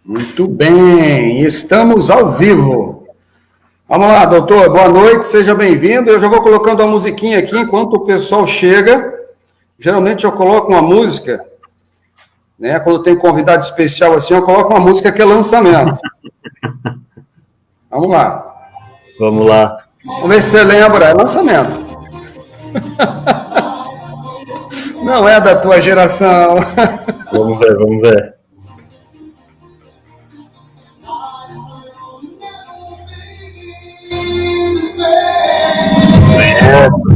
Muito bem, estamos ao vivo. Vamos lá, doutor, boa noite, seja bem-vindo. Eu já vou colocando a musiquinha aqui enquanto o pessoal chega. Geralmente eu coloco uma música, né? Quando tem convidado especial assim, eu coloco uma música que é lançamento. Vamos lá. Vamos lá. Vamos ver se você lembra, é lançamento. Não é da tua geração. Vamos ver.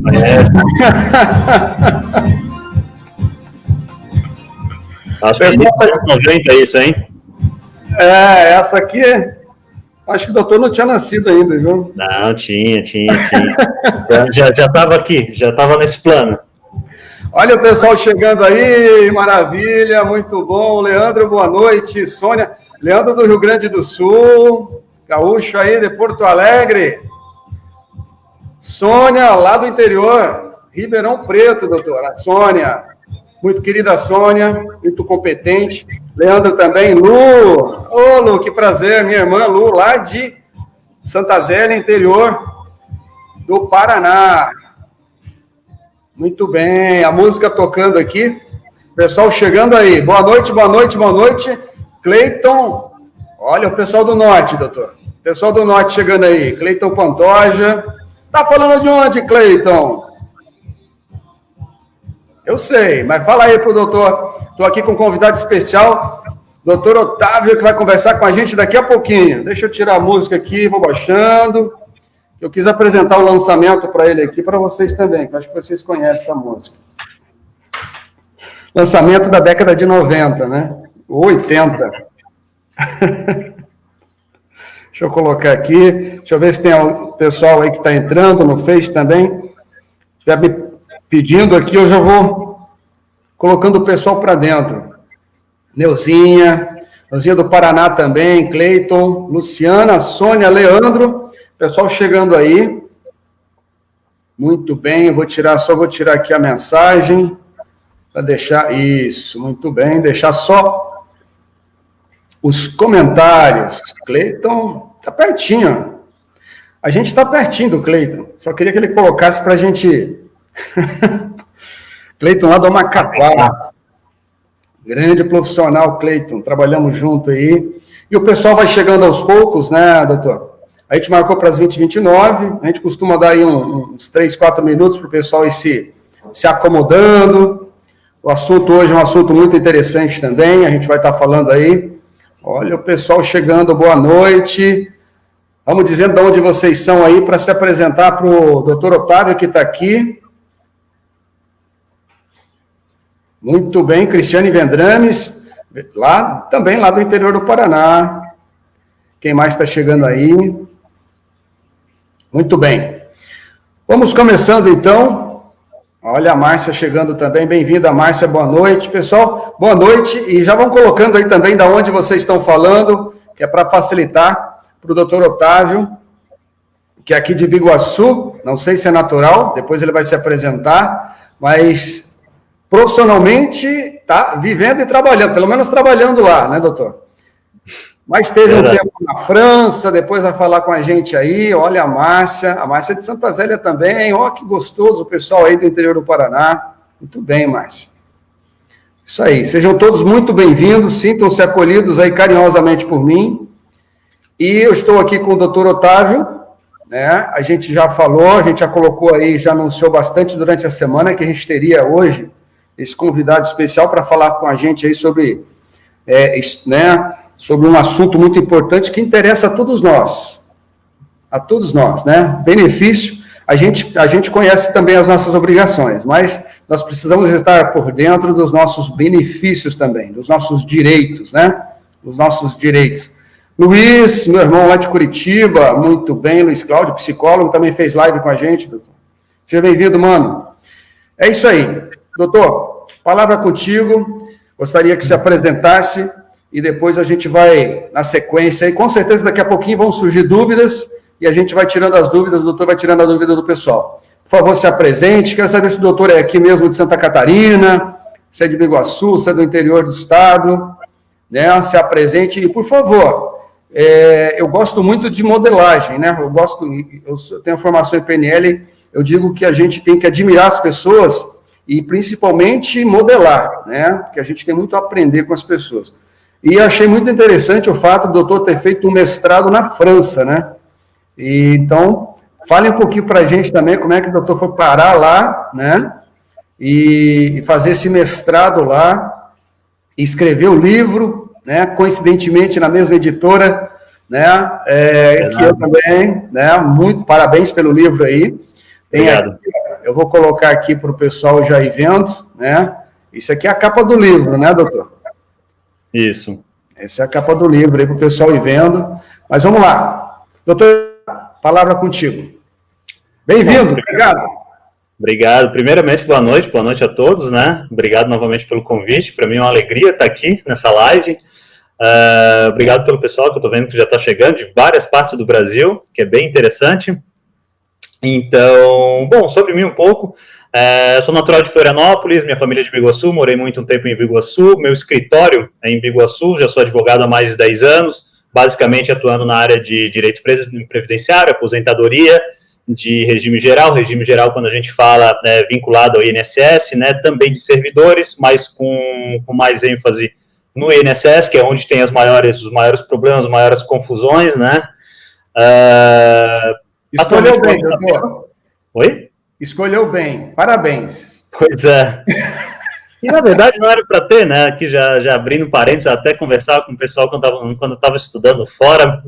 Conhece. Acho que é de 90 isso, hein? Essa aqui, acho que o doutor não tinha nascido ainda, viu? Não, tinha. já estava aqui, já estava nesse plano. Olha o pessoal chegando aí, maravilha, muito bom. Leandro, boa noite. Sônia, Leandro do Rio Grande do Sul, gaúcho aí de Porto Alegre. Sônia, lá do interior, Ribeirão Preto, doutora. Sônia, muito querida Sônia, muito competente. Leandro também, Lu. Ô, Lu, que prazer, minha irmã Lu, lá de Santa Zélia, interior do Paraná. Muito bem, a música tocando aqui. Pessoal chegando aí. Boa noite. Cleiton, olha o pessoal do norte, doutor. Pessoal do norte chegando aí. Cleiton Pantoja. Tá falando de onde, Cleiton? Eu sei, mas fala aí pro doutor. Estou aqui com um convidado especial, doutor Otávio, que vai conversar com a gente daqui a pouquinho. Deixa eu tirar a música aqui, vou baixando. Eu quis apresentar o lançamento para ele aqui, para vocês também, que eu acho que vocês conhecem essa música. Lançamento da década de 90, né? 80. Deixa eu colocar aqui. Deixa eu ver se tem um pessoal aí que está entrando no Face também. Se estiver me pedindo aqui, eu já vou colocando o pessoal para dentro. Neuzinha do Paraná também, Cleiton, Luciana, Sônia, Leandro. Pessoal chegando aí. Muito bem, só vou tirar aqui a mensagem para deixar isso, muito bem, deixar só os comentários. Cleiton, tá pertinho. A gente está pertinho do Cleiton. Só queria que ele colocasse para a gente. Cleiton lá do Macapá. Grande profissional, Cleiton. Trabalhamos junto aí. E o pessoal vai chegando aos poucos, né, doutor? A gente marcou para as 20h29, a gente costuma dar aí uns 3, 4 minutos para o pessoal ir se acomodando. O assunto hoje é um assunto muito interessante também, a gente vai estar falando aí. Olha o pessoal chegando, boa noite. Vamos dizendo de onde vocês são aí para se apresentar para o doutor Otávio, que está aqui. Muito bem, Cristiane Vendrames, também lá do interior do Paraná. Quem mais está chegando aí? Muito bem. Vamos começando, então. Olha a Márcia chegando também. Bem-vinda, Márcia. Boa noite, pessoal. Boa noite. E já vão colocando aí também de onde vocês estão falando, que é para facilitar para o doutor Otávio, que é aqui de Biguaçu. Não sei se é natural, depois ele vai se apresentar, mas profissionalmente está vivendo e trabalhando, pelo menos trabalhando lá, né, doutor? Mas teve um tempo na França, depois vai falar com a gente aí. Olha a Márcia é de Santa Zélia também. Ó, que gostoso o pessoal aí do interior do Paraná. Muito bem, Márcia. Isso aí, sejam todos muito bem-vindos, sintam-se acolhidos aí carinhosamente por mim. E eu estou aqui com o doutor Otávio, né? A gente já falou, a gente já colocou aí, já anunciou bastante durante a semana que a gente teria hoje esse convidado especial para falar com a gente aí sobre, sobre um assunto muito importante que interessa a todos nós, né? Benefício, a gente conhece também as nossas obrigações, mas nós precisamos estar por dentro dos nossos benefícios também, dos nossos direitos, né? Dos nossos direitos. Luiz, meu irmão lá de Curitiba, muito bem, Luiz Cláudio, psicólogo, também fez live com a gente, doutor. Seja bem-vindo, mano. É isso aí. Doutor, palavra contigo, gostaria que se apresentasse e depois a gente vai na sequência, e com certeza daqui a pouquinho vão surgir dúvidas, e a gente vai tirando as dúvidas, o doutor vai tirando a dúvida do pessoal. Por favor, se apresente, quero saber se o doutor é aqui mesmo de Santa Catarina, se é de Biguaçu, se é do interior do estado. né, se apresente e, por favor, eu gosto muito de modelagem, né? Eu tenho formação em PNL, eu digo que a gente tem que admirar as pessoas e principalmente modelar, né? Porque a gente tem muito a aprender com as pessoas. E achei muito interessante o fato do doutor ter feito um mestrado na França, né? E, então, fale um pouquinho para a gente também como é que o doutor foi parar lá, né? E fazer esse mestrado lá, e escrever o livro, né? Coincidentemente na mesma editora, né? Que eu também, né? Muito parabéns pelo livro aí. Obrigado. Aqui, eu vou colocar aqui para o pessoal já ir vendo, né? Isso aqui é a capa do livro, né, doutor? Isso. Essa é a capa do livro aí para o pessoal ir vendo. Mas vamos lá. Doutor, palavra contigo. Bem-vindo, obrigado. Obrigado. Primeiramente, boa noite a todos, né? Obrigado novamente pelo convite. Para mim é uma alegria estar aqui nessa live. Obrigado pelo pessoal que eu estou vendo que já está chegando de várias partes do Brasil, que é bem interessante. Então, bom, sobre mim um pouco. Sou natural de Florianópolis, minha família é de Biguaçu, morei muito tempo em Biguaçu, meu escritório é em Biguaçu, já sou advogado há mais de 10 anos, basicamente atuando na área de direito previdenciário, aposentadoria, de regime geral quando a gente fala vinculado ao INSS, né, também de servidores, mas com mais ênfase no INSS, que é onde tem os maiores problemas, as maiores confusões, né. Escolheu bem, doutor. Oi? Escolheu bem, parabéns. Pois é. E, na verdade, não era para ter, né? Aqui já abrindo parênteses, até conversava com o pessoal quando eu estava estudando fora,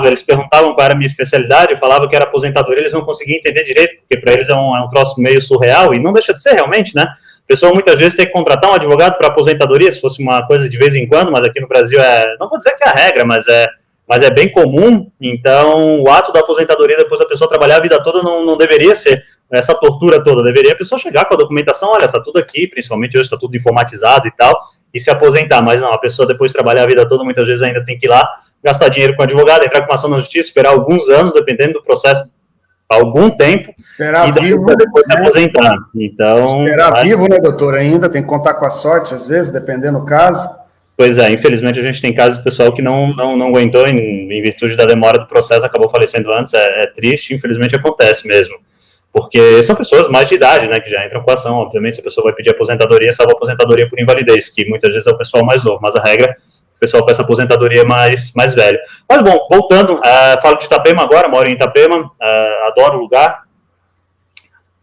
eles perguntavam qual era a minha especialidade, eu falava que era aposentadoria, eles não conseguiam entender direito, porque para eles é um troço meio surreal, e não deixa de ser realmente, né? O pessoal muitas vezes tem que contratar um advogado para aposentadoria, se fosse uma coisa de vez em quando, mas aqui no Brasil não vou dizer que é a regra, mas é bem comum. Então o ato da aposentadoria depois da pessoa trabalhar a vida toda não deveria ser essa tortura toda, deveria a pessoa chegar com a documentação, olha, tá tudo aqui, principalmente hoje tá tudo informatizado e tal, e se aposentar, mas não, a pessoa depois de trabalhar a vida toda, muitas vezes ainda tem que ir lá, gastar dinheiro com advogado, entrar com uma ação na justiça, esperar alguns anos, dependendo do processo, algum tempo, esperar e daí vivo, depois se aposentar. Então, esperar vivo, né, doutor, ainda, tem que contar com a sorte, às vezes, dependendo do caso. Pois é, infelizmente a gente tem casos de pessoal que não aguentou em virtude da demora do processo, acabou falecendo antes, é triste, infelizmente acontece mesmo. Porque são pessoas mais de idade, né, que já entram com a ação, obviamente, se a pessoa vai pedir aposentadoria, salva aposentadoria por invalidez, que muitas vezes é o pessoal mais novo, mas a regra, o pessoal peça aposentadoria mais velho. Mas, bom, voltando, falo de Itapema agora, moro em Itapema, adoro o lugar,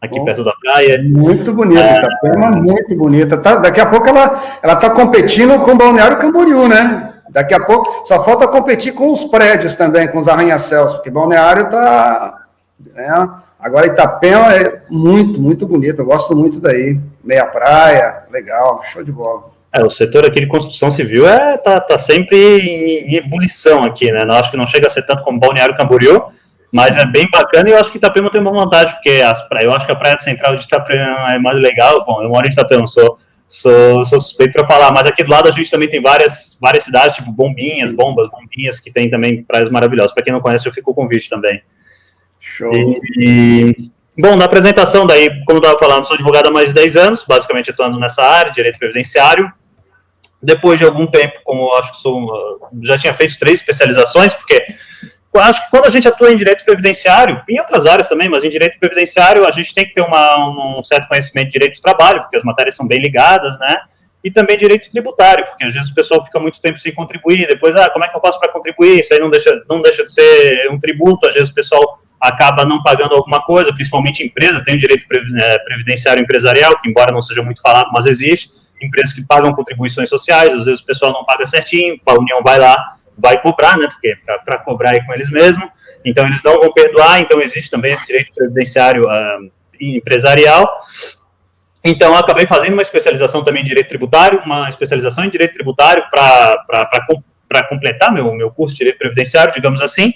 aqui perto da praia. Muito bonita, Itapema, muito bonita. Daqui a pouco ela está competindo com o Balneário Camboriú, né? Daqui a pouco, só falta competir com os prédios também, com os arranha-céus, porque Balneário está... Agora Itapema é muito, muito bonito, eu gosto muito daí. Meia praia, legal, show de bola. O setor aqui de construção civil tá sempre em ebulição aqui, né? Não acho que não chega a ser tanto como Balneário Camboriú, mas é bem bacana e eu acho que Itapema tem uma vantagem, porque eu acho que a praia central de Itapema é mais legal. Bom, eu moro em Itapema, sou suspeito para falar, mas aqui do lado a gente também tem várias cidades, tipo Bombinhas, que tem também praias maravilhosas. Para quem não conhece, eu fico com o convite também. Show. Bom, na apresentação daí, como eu estava falando, sou advogado há mais de 10 anos, basicamente atuando nessa área, direito previdenciário. Depois de algum tempo, como eu acho que já tinha feito 3 especializações, porque acho que quando a gente atua em direito previdenciário, em outras áreas também, mas em direito previdenciário a gente tem que ter um certo conhecimento de direito do trabalho, porque as matérias são bem ligadas, né? E também direito tributário, porque às vezes o pessoal fica muito tempo sem contribuir, depois, como é que eu faço para contribuir? Isso aí não deixa de ser um tributo, às vezes o pessoal acaba não pagando alguma coisa, principalmente empresa, tem o direito previdenciário empresarial, que embora não seja muito falado, mas existe, empresas que pagam contribuições sociais, às vezes o pessoal não paga certinho, a União vai lá, vai cobrar, né, porque para cobrar é com eles mesmos, então eles não vão perdoar, então existe também esse direito previdenciário empresarial. Então eu acabei fazendo uma especialização também em direito tributário, uma especialização em direito tributário para completar meu curso de direito previdenciário, digamos assim.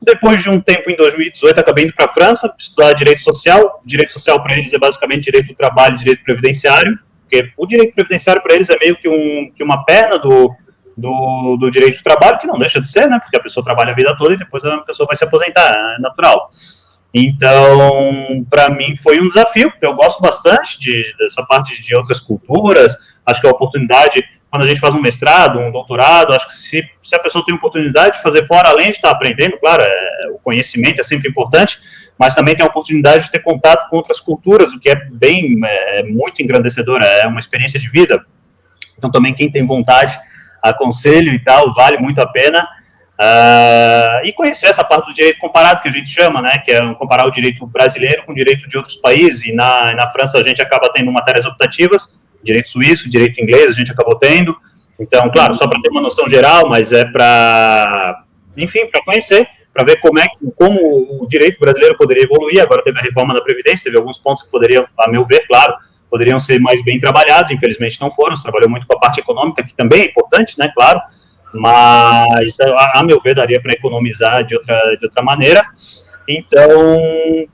Depois de um tempo, em 2018, acabei indo para a França estudar direito social. Direito social para eles é basicamente direito do trabalho e direito previdenciário, porque o direito previdenciário para eles é meio que uma perna do direito do trabalho, que não deixa de ser, né? Porque a pessoa trabalha a vida toda e depois a pessoa vai se aposentar, é natural. Então, para mim foi um desafio, porque eu gosto bastante dessa parte de outras culturas, acho que a oportunidade quando a gente faz um mestrado, um doutorado, acho que se a pessoa tem oportunidade de fazer fora, além de estar aprendendo, claro, o conhecimento é sempre importante, mas também tem a oportunidade de ter contato com outras culturas, o que é muito engrandecedor, é uma experiência de vida. Então, também quem tem vontade, aconselho e tal, vale muito a pena. E conhecer essa parte do direito comparado, que a gente chama, né, que é comparar o direito brasileiro com o direito de outros países, e na França a gente acaba tendo matérias optativas, direito suíço, direito inglês, a gente acabou tendo. Então, claro, só para ter uma noção geral, mas é para, enfim, para conhecer, para ver como o direito brasileiro poderia evoluir. Agora teve a reforma da Previdência, teve alguns pontos que poderiam, a meu ver, claro, poderiam ser mais bem trabalhados, infelizmente não foram, se trabalhou muito com a parte econômica, que também é importante, né, claro, mas, a meu ver, daria para economizar de outra maneira. Então,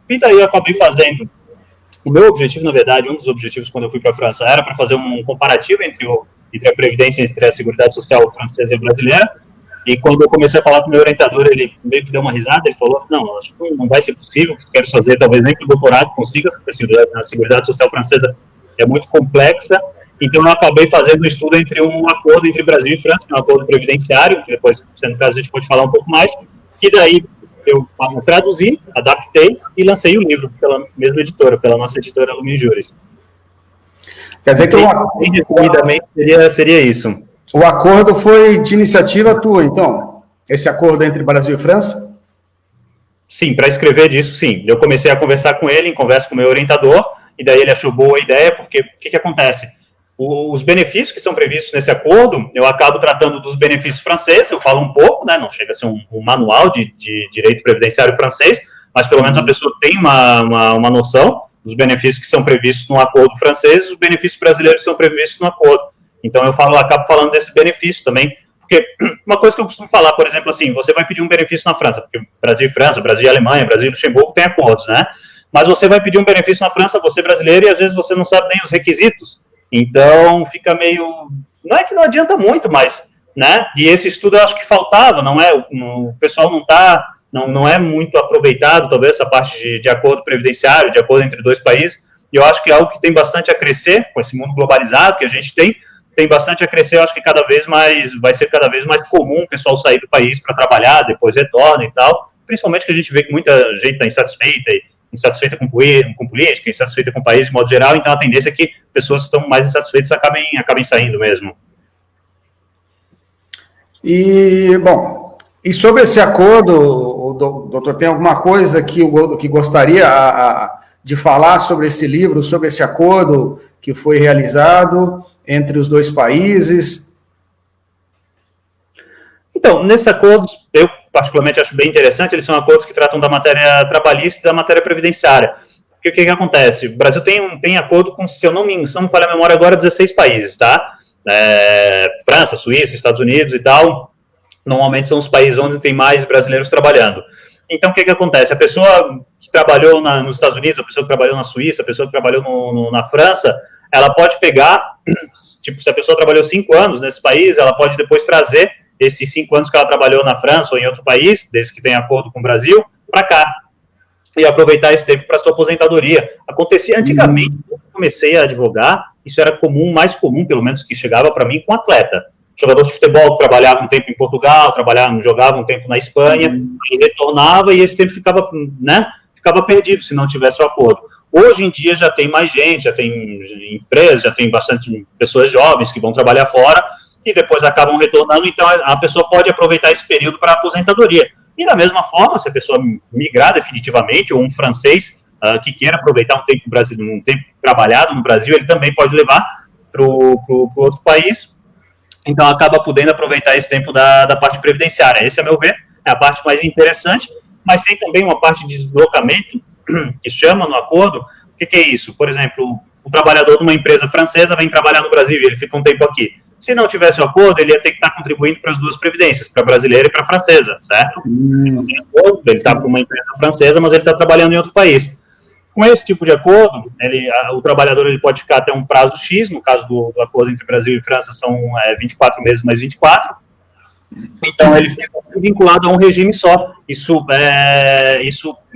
e daí eu acabei fazendo. O meu objetivo, na verdade, um dos objetivos quando eu fui para a França era para fazer um comparativo entre a Previdência, entre a Seguridade Social francesa e brasileira. E quando eu comecei a falar com o meu orientador, ele meio que deu uma risada, ele falou, não, acho que não vai ser possível, que quero fazer, talvez nem que o doutorado consiga, porque a Seguridade Social francesa é muito complexa. Então, eu acabei fazendo um estudo entre um acordo entre Brasil e França, que é um acordo previdenciário, que depois, no caso, a gente pode falar um pouco mais, que daí eu traduzi, adaptei e lancei o livro pela mesma editora, pela nossa editora Lumen Juris. Quer dizer que resumidamente seria isso. O acordo foi de iniciativa tua, então? Esse acordo entre Brasil e França? Sim, para escrever disso, sim. Eu comecei a conversar com ele, em conversa com o meu orientador, e daí ele achou boa a ideia, porque o que acontece? Os benefícios que são previstos nesse acordo, eu acabo tratando dos benefícios franceses, eu falo um pouco, né, não chega a ser um manual de direito previdenciário francês, mas pelo menos a pessoa tem uma noção dos benefícios que são previstos no acordo francês e os benefícios brasileiros que são previstos no acordo. Então eu acabo falando desses benefícios também, porque uma coisa que eu costumo falar, por exemplo, assim, você vai pedir um benefício na França, porque Brasil e França, Brasil e Alemanha, Brasil e Luxemburgo tem acordos, né? Mas você vai pedir um benefício na França, você brasileiro, e às vezes você não sabe nem os requisitos. Então, fica meio... Não é que não adianta muito, mas... né? E esse estudo eu acho que faltava, não é? O pessoal não é muito aproveitado, talvez, essa parte de acordo previdenciário, de acordo entre dois países, e eu acho que é algo que tem bastante a crescer, com esse mundo globalizado que a gente tem bastante a crescer, eu acho que vai ser cada vez mais comum o pessoal sair do país para trabalhar, depois retorna e tal, principalmente que a gente vê que muita gente está insatisfeita com política, insatisfeita com o país de modo geral, então a tendência é que pessoas que estão mais insatisfeitas acabem saindo mesmo. E, bom, e sobre esse acordo, doutor, tem alguma coisa que gostaria de falar sobre esse livro, sobre esse acordo que foi realizado entre os dois países? Então, nesses acordos, eu particularmente acho bem interessante, eles são acordos que tratam da matéria trabalhista e da matéria previdenciária. Porque o que acontece? O Brasil tem acordo com, se eu não me falha a memória agora, 16 países, tá? França, Suíça, Estados Unidos e tal, normalmente são os países onde tem mais brasileiros trabalhando. Então, o que acontece? A pessoa que trabalhou nos Estados Unidos, a pessoa que trabalhou na Suíça, a pessoa que trabalhou na França, ela pode pegar, tipo, se a pessoa trabalhou 5 anos nesse país, ela pode depois trazer esses 5 anos que ela trabalhou na França ou em outro país, desde que tenha acordo com o Brasil, para cá. E aproveitar esse tempo para sua aposentadoria. Acontecia antigamente, quando eu comecei a advogar, isso era mais comum, pelo menos, que chegava para mim com atleta. Jogador de futebol que trabalhava um tempo em Portugal, jogava um tempo na Espanha, e retornava, e esse tempo ficava perdido se não tivesse o acordo. Hoje em dia já tem mais gente, já tem empresas, já tem bastante pessoas jovens que vão trabalhar fora, e depois acabam retornando, então a pessoa pode aproveitar esse período para a aposentadoria. E da mesma forma, se a pessoa migrar definitivamente, ou um francês que queira aproveitar um tempo trabalhado no Brasil, ele também pode levar para o outro país, então acaba podendo aproveitar esse tempo da parte previdenciária. Esse, a meu ver, é a parte mais interessante, mas tem também uma parte de deslocamento, que chama no acordo. O que é isso? Por exemplo, o trabalhador de uma empresa francesa vem trabalhar no Brasil e ele fica um tempo aqui. Se não tivesse o acordo, ele ia ter que estar contribuindo para as duas previdências, para a brasileira e para a francesa, certo? Ele está para uma empresa francesa, mas ele está trabalhando em outro país. Com esse tipo de acordo, o trabalhador ele pode ficar até um prazo X, no caso do acordo entre Brasil e França são 24 meses mais 24, então ele fica vinculado a um regime só. Isso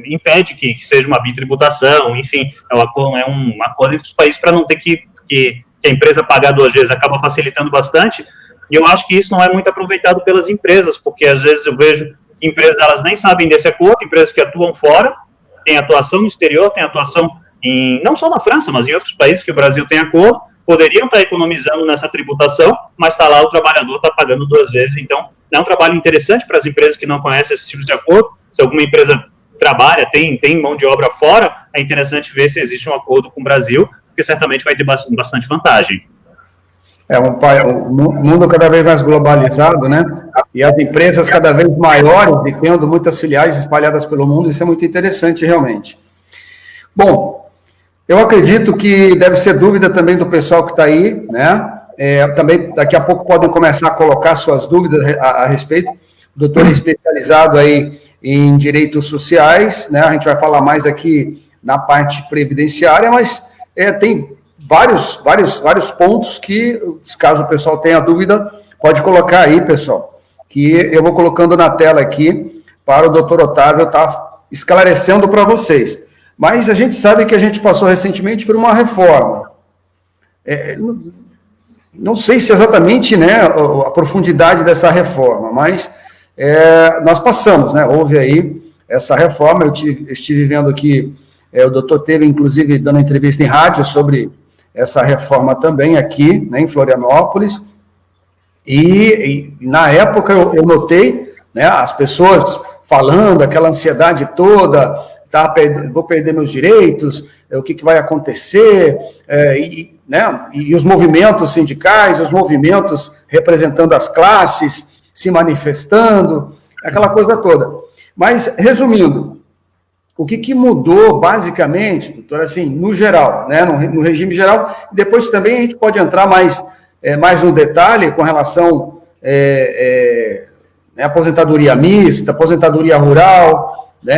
impede que seja uma bitributação, enfim, é um acordo entre os países para não ter que que a empresa pagar 2 vezes acaba facilitando bastante, e eu acho que isso não é muito aproveitado pelas empresas, porque às vezes eu vejo empresas, elas nem sabem desse acordo, empresas que atuam fora, tem atuação no exterior, tem atuação não só na França, mas em outros países que o Brasil tem acordo, poderiam estar economizando nessa tributação, mas está lá o trabalhador está pagando 2 vezes, então é um trabalho interessante para as empresas que não conhecem esse tipo de acordo. Se alguma empresa trabalha, tem mão de obra fora, é interessante ver se existe um acordo com o Brasil, porque certamente vai ter bastante vantagem. Um mundo cada vez mais globalizado, né? E as empresas cada vez maiores e tendo muitas filiais espalhadas pelo mundo, isso é muito interessante, realmente. Bom, eu acredito que deve ser dúvida também do pessoal que está aí, né? Também daqui a pouco podem começar a colocar suas dúvidas a respeito. O doutor é especializado aí em direitos sociais, né? A gente vai falar mais aqui na parte previdenciária, mas tem vários pontos que, caso o pessoal tenha dúvida, pode colocar aí, pessoal, que eu vou colocando na tela aqui para o doutor Otávio estar esclarecendo para vocês. Mas a gente sabe que a gente passou recentemente por uma reforma. Não sei se exatamente, né, a profundidade dessa reforma, mas nós passamos, né? Houve aí essa reforma, eu estive vendo que o doutor teve, inclusive, dando entrevista em rádio sobre essa reforma também aqui, né, em Florianópolis, e na época eu notei, né, as pessoas falando, aquela ansiedade toda, vou perder meus direitos, o que vai acontecer, e os movimentos sindicais, os movimentos representando as classes, se manifestando, aquela coisa toda. Mas, resumindo, o que mudou, basicamente, doutor, assim, no geral, né, no regime geral, e depois também a gente pode entrar mais no detalhe com relação à aposentadoria mista, aposentadoria rural, né?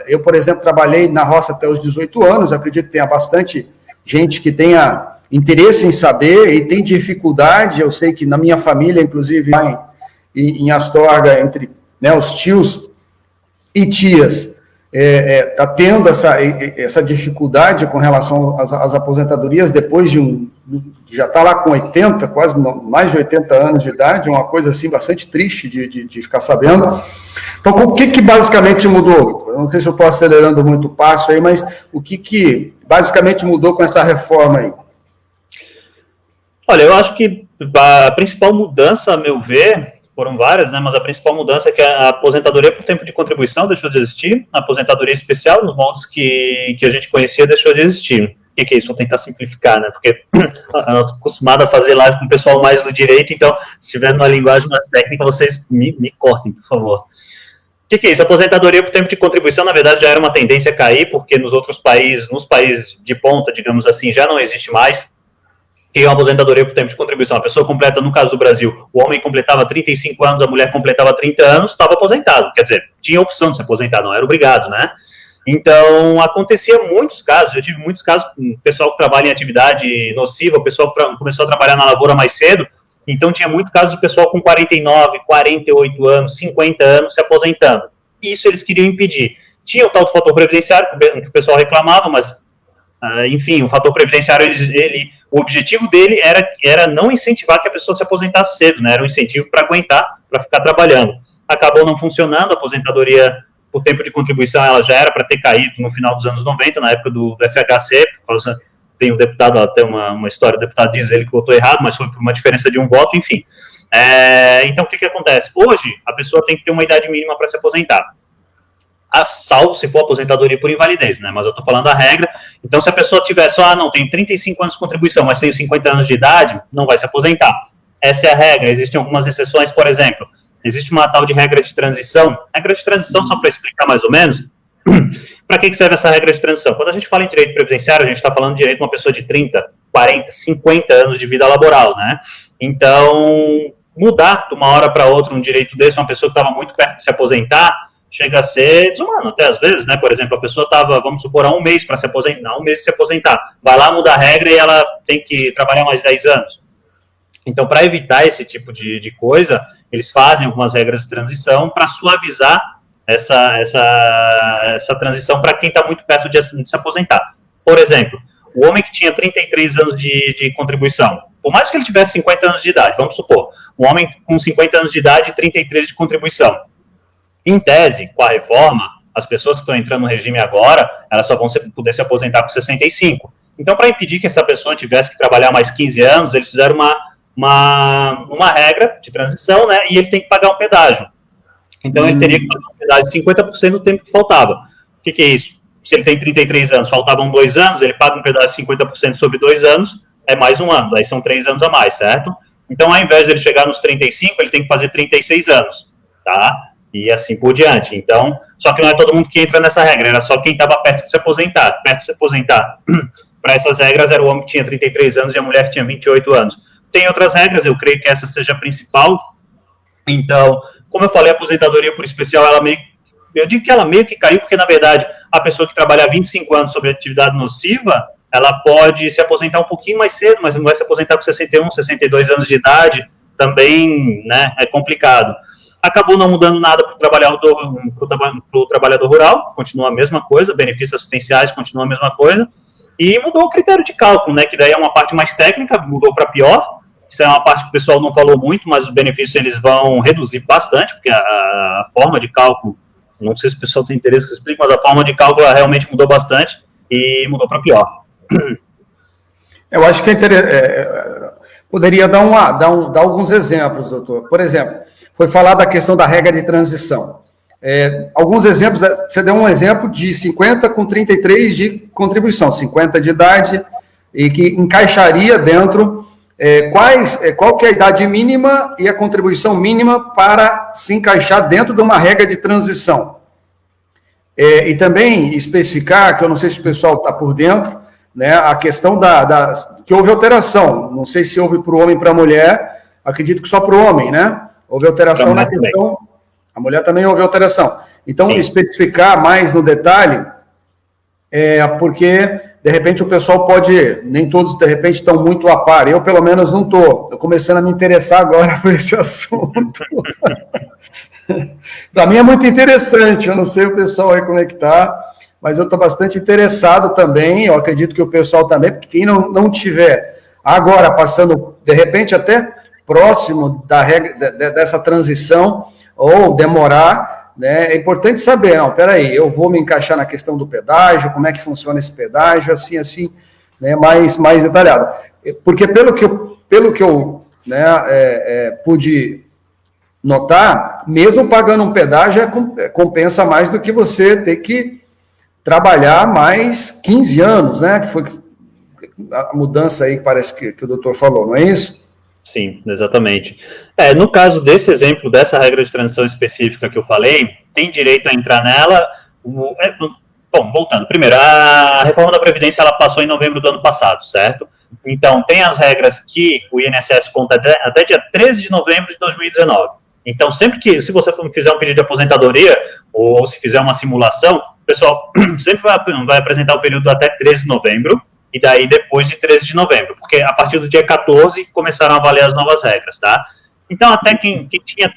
Eu, por exemplo, trabalhei na roça até os 18 anos, acredito que tenha bastante gente que tenha interesse em saber e tem dificuldade, eu sei que na minha família, inclusive, lá em Astorga, entre, né, os tios e tias, está tendo essa dificuldade com relação às aposentadorias, depois já está lá com 80, quase mais de 80 anos de idade, uma coisa assim bastante triste de ficar sabendo. Então, o que basicamente mudou? Eu não sei se eu estou acelerando muito o passo aí, mas o que basicamente mudou com essa reforma aí? Olha, eu acho que a principal mudança, a meu ver, foram várias, né, mas a principal mudança é que a aposentadoria por tempo de contribuição deixou de existir, a aposentadoria especial, nos moldes que a gente conhecia, deixou de existir. O que é isso? Vou tentar simplificar, né, porque eu estou acostumado a fazer live com o pessoal mais do direito, então, se tiver uma linguagem mais técnica, vocês me cortem, por favor. O que é isso? A aposentadoria por tempo de contribuição, na verdade, já era uma tendência a cair, porque nos outros países, nos países de ponta, digamos assim, já não existe mais, que é uma aposentadoria por tempo de contribuição. A pessoa completa, no caso do Brasil, o homem completava 35 anos, a mulher completava 30 anos, estava aposentado. Quer dizer, tinha opção de se aposentar, não era obrigado, né? Então, acontecia muitos casos, eu tive muitos casos, o pessoal que trabalha em atividade nociva, o pessoal que começou a trabalhar na lavoura mais cedo, então tinha muito caso de pessoal com 49, 48 anos, 50 anos se aposentando. Isso eles queriam impedir. Tinha o tal do fator previdenciário, que o pessoal reclamava, mas, enfim, o fator previdenciário, o objetivo dele era não incentivar que a pessoa se aposentasse cedo, né? Era um incentivo para aguentar, para ficar trabalhando. Acabou não funcionando, a aposentadoria por tempo de contribuição, ela já era para ter caído no final dos anos 90, na época do FHC, por causa, tem um deputado, até uma história, o deputado diz ele que votou errado, mas foi por uma diferença de um voto, enfim. Então, o que acontece? Hoje, a pessoa tem que ter uma idade mínima para se aposentar, salvo se for aposentadoria por invalidez, né, mas eu estou falando a regra. Então, se a pessoa tiver só, não, tem 35 anos de contribuição, mas tem 50 anos de idade, não vai se aposentar. Essa é a regra. Existem algumas exceções, por exemplo, existe uma tal de regra de transição. Regra de transição, só para explicar mais ou menos, para que serve essa regra de transição? Quando a gente fala em direito previdenciário, a gente está falando de direito de uma pessoa de 30, 40, 50 anos de vida laboral, né? Então, mudar de uma hora para outra um direito desse, uma pessoa que estava muito perto de se aposentar, chega a ser desumano até às vezes, né? Por exemplo, a pessoa estava, vamos supor, há um mês para se aposentar, se aposentar, vai lá, muda a regra e ela tem que trabalhar mais 10 anos. Então, para evitar esse tipo de coisa, eles fazem algumas regras de transição para suavizar essa transição para quem está muito perto de se aposentar. Por exemplo, o homem que tinha 33 anos de contribuição, por mais que ele tivesse 50 anos de idade, vamos supor, um homem com 50 anos de idade e 33 de contribuição, em tese, com a reforma, as pessoas que estão entrando no regime agora, elas só vão poder se aposentar com 65. Então, para impedir que essa pessoa tivesse que trabalhar mais 15 anos, eles fizeram uma regra de transição, né, e ele tem que pagar um pedágio. Então, ele teria que pagar um pedágio de 50% do tempo que faltava. O que é isso? Se ele tem 33 anos, faltavam 2 anos, ele paga um pedágio de 50% sobre 2 anos, é mais um ano, aí são 3 anos a mais, certo? Então, ao invés de ele chegar nos 35, ele tem que fazer 36 anos, tá? E assim por diante. Então, só que não é todo mundo que entra nessa regra, era só quem estava perto de se aposentar. Perto de se aposentar, para essas regras, era o homem que tinha 33 anos e a mulher que tinha 28 anos. Tem outras regras, eu creio que essa seja a principal. Então, como eu falei, a aposentadoria por especial, eu digo que ela meio que caiu, porque, na verdade, a pessoa que trabalha 25 anos sobre atividade nociva, ela pode se aposentar um pouquinho mais cedo, mas não vai se aposentar com 61, 62 anos de idade, também, né, é complicado. Acabou não mudando nada para o trabalhador rural, continua a mesma coisa, benefícios assistenciais continua a mesma coisa, e mudou o critério de cálculo, né, que daí é uma parte mais técnica, mudou para pior. Isso é uma parte que o pessoal não falou muito, mas os benefícios eles vão reduzir bastante, porque a forma de cálculo, não sei se o pessoal tem interesse que eu explique, mas a forma de cálculo realmente mudou bastante e mudou para pior. Eu acho que poderia dar alguns exemplos, doutor. Por exemplo, foi falado a questão da regra de transição. Alguns exemplos, você deu um exemplo de 50 com 33 de contribuição, 50 de idade, e que encaixaria dentro, qual que é a idade mínima e a contribuição mínima para se encaixar dentro de uma regra de transição. E também especificar, que eu não sei se o pessoal está por dentro, né, a questão que houve alteração, não sei se houve para o homem e para a mulher, acredito que só para o homem, né? Houve alteração na questão, a mulher também houve alteração. Então, sim, especificar mais no detalhe, porque, de repente, o pessoal nem todos, de repente, estão muito a par. Eu, pelo menos, não estou. Estou começando a me interessar agora por esse assunto. Para mim é muito interessante, eu não sei o pessoal aí como é que está, mas eu estou bastante interessado também, eu acredito que o pessoal também, porque quem não tiver agora passando, de repente, até próximo da regra, dessa transição, ou demorar, né, é importante saber, não, peraí, eu vou me encaixar na questão do pedágio, como é que funciona esse pedágio, assim, né, mais detalhado. Porque pelo que eu pude notar, mesmo pagando um pedágio, compensa mais do que você ter que trabalhar mais 15 anos, né, que foi a mudança aí que parece que o doutor falou, não é isso? Sim, exatamente. No caso desse exemplo, dessa regra de transição específica que eu falei, tem direito a entrar nela. Bom, voltando. Primeiro, a reforma da Previdência ela passou em novembro do ano passado, certo? Então, tem as regras que o INSS conta até dia 13 de novembro de 2019. Então, se você fizer um pedido de aposentadoria, ou se fizer uma simulação, o pessoal sempre vai apresentar o período até 13 de novembro, e daí depois de 13 de novembro, porque a partir do dia 14 começaram a valer as novas regras, tá? Então, até quem tinha,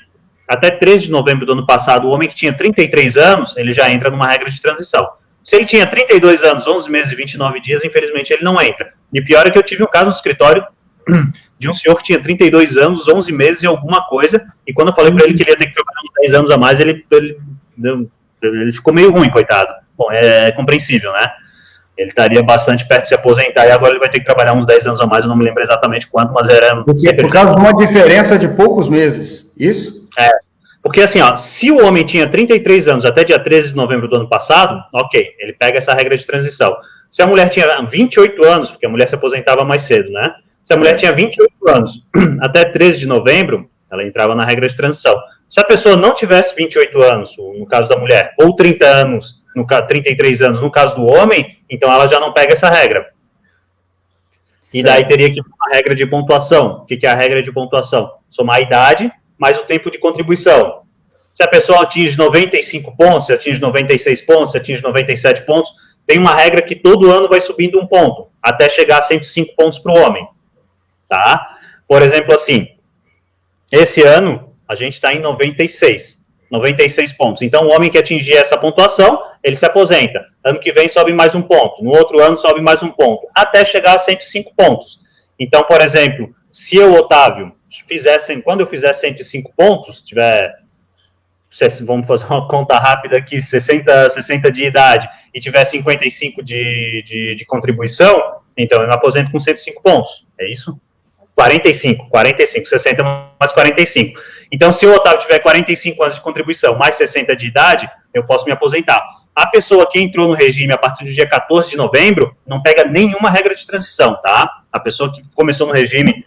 até 13 de novembro do ano passado, o homem que tinha 33 anos, ele já entra numa regra de transição. Se ele tinha 32 anos, 11 meses e 29 dias, infelizmente ele não entra. E pior é que eu tive um caso no escritório de um senhor que tinha 32 anos, 11 meses e alguma coisa, e quando eu falei para ele que ele ia ter que trabalhar uns 10 anos a mais, ele ficou meio ruim, coitado. Bom, é compreensível, né? Ele estaria bastante perto de se aposentar e agora ele vai ter que trabalhar uns 10 anos a mais, eu não me lembro exatamente quanto, mas era... Por causa de uma diferença de poucos meses, isso? Porque assim, ó, se o homem tinha 33 anos até dia 13 de novembro do ano passado, ok, ele pega essa regra de transição. Se a mulher tinha 28 anos, porque a mulher se aposentava mais cedo, né? Se a mulher tinha 28 anos até 13 de novembro, ela entrava na regra de transição. Se a pessoa não tivesse 28 anos, no caso da mulher, ou 30 anos, 33 anos, no caso do homem, então ela já não pega essa regra. E daí teria que ter uma regra de pontuação. O que é a regra de pontuação? Somar a idade mais o tempo de contribuição. Se a pessoa atinge 95 pontos, se atinge 96 pontos, se atinge 97 pontos, tem uma regra que todo ano vai subindo um ponto, até chegar a 105 pontos para o homem. Tá? Por exemplo, assim, esse ano a gente está em 96. 96 pontos. Então, o homem que atingir essa pontuação, ele se aposenta. Ano que vem sobe mais um ponto. No outro ano sobe mais um ponto. Até chegar a 105 pontos. Então, por exemplo, se eu, Otávio, quando eu fizer 105 pontos, vamos fazer uma conta rápida aqui, 60 de idade e tiver 55 de contribuição, então eu me aposento com 105 pontos. É isso? 45, 60 mais 45. Então, se o Otávio tiver 45 anos de contribuição mais 60 de idade, eu posso me aposentar. A pessoa que entrou no regime a partir do dia 14 de novembro não pega nenhuma regra de transição, tá? A pessoa que começou no regime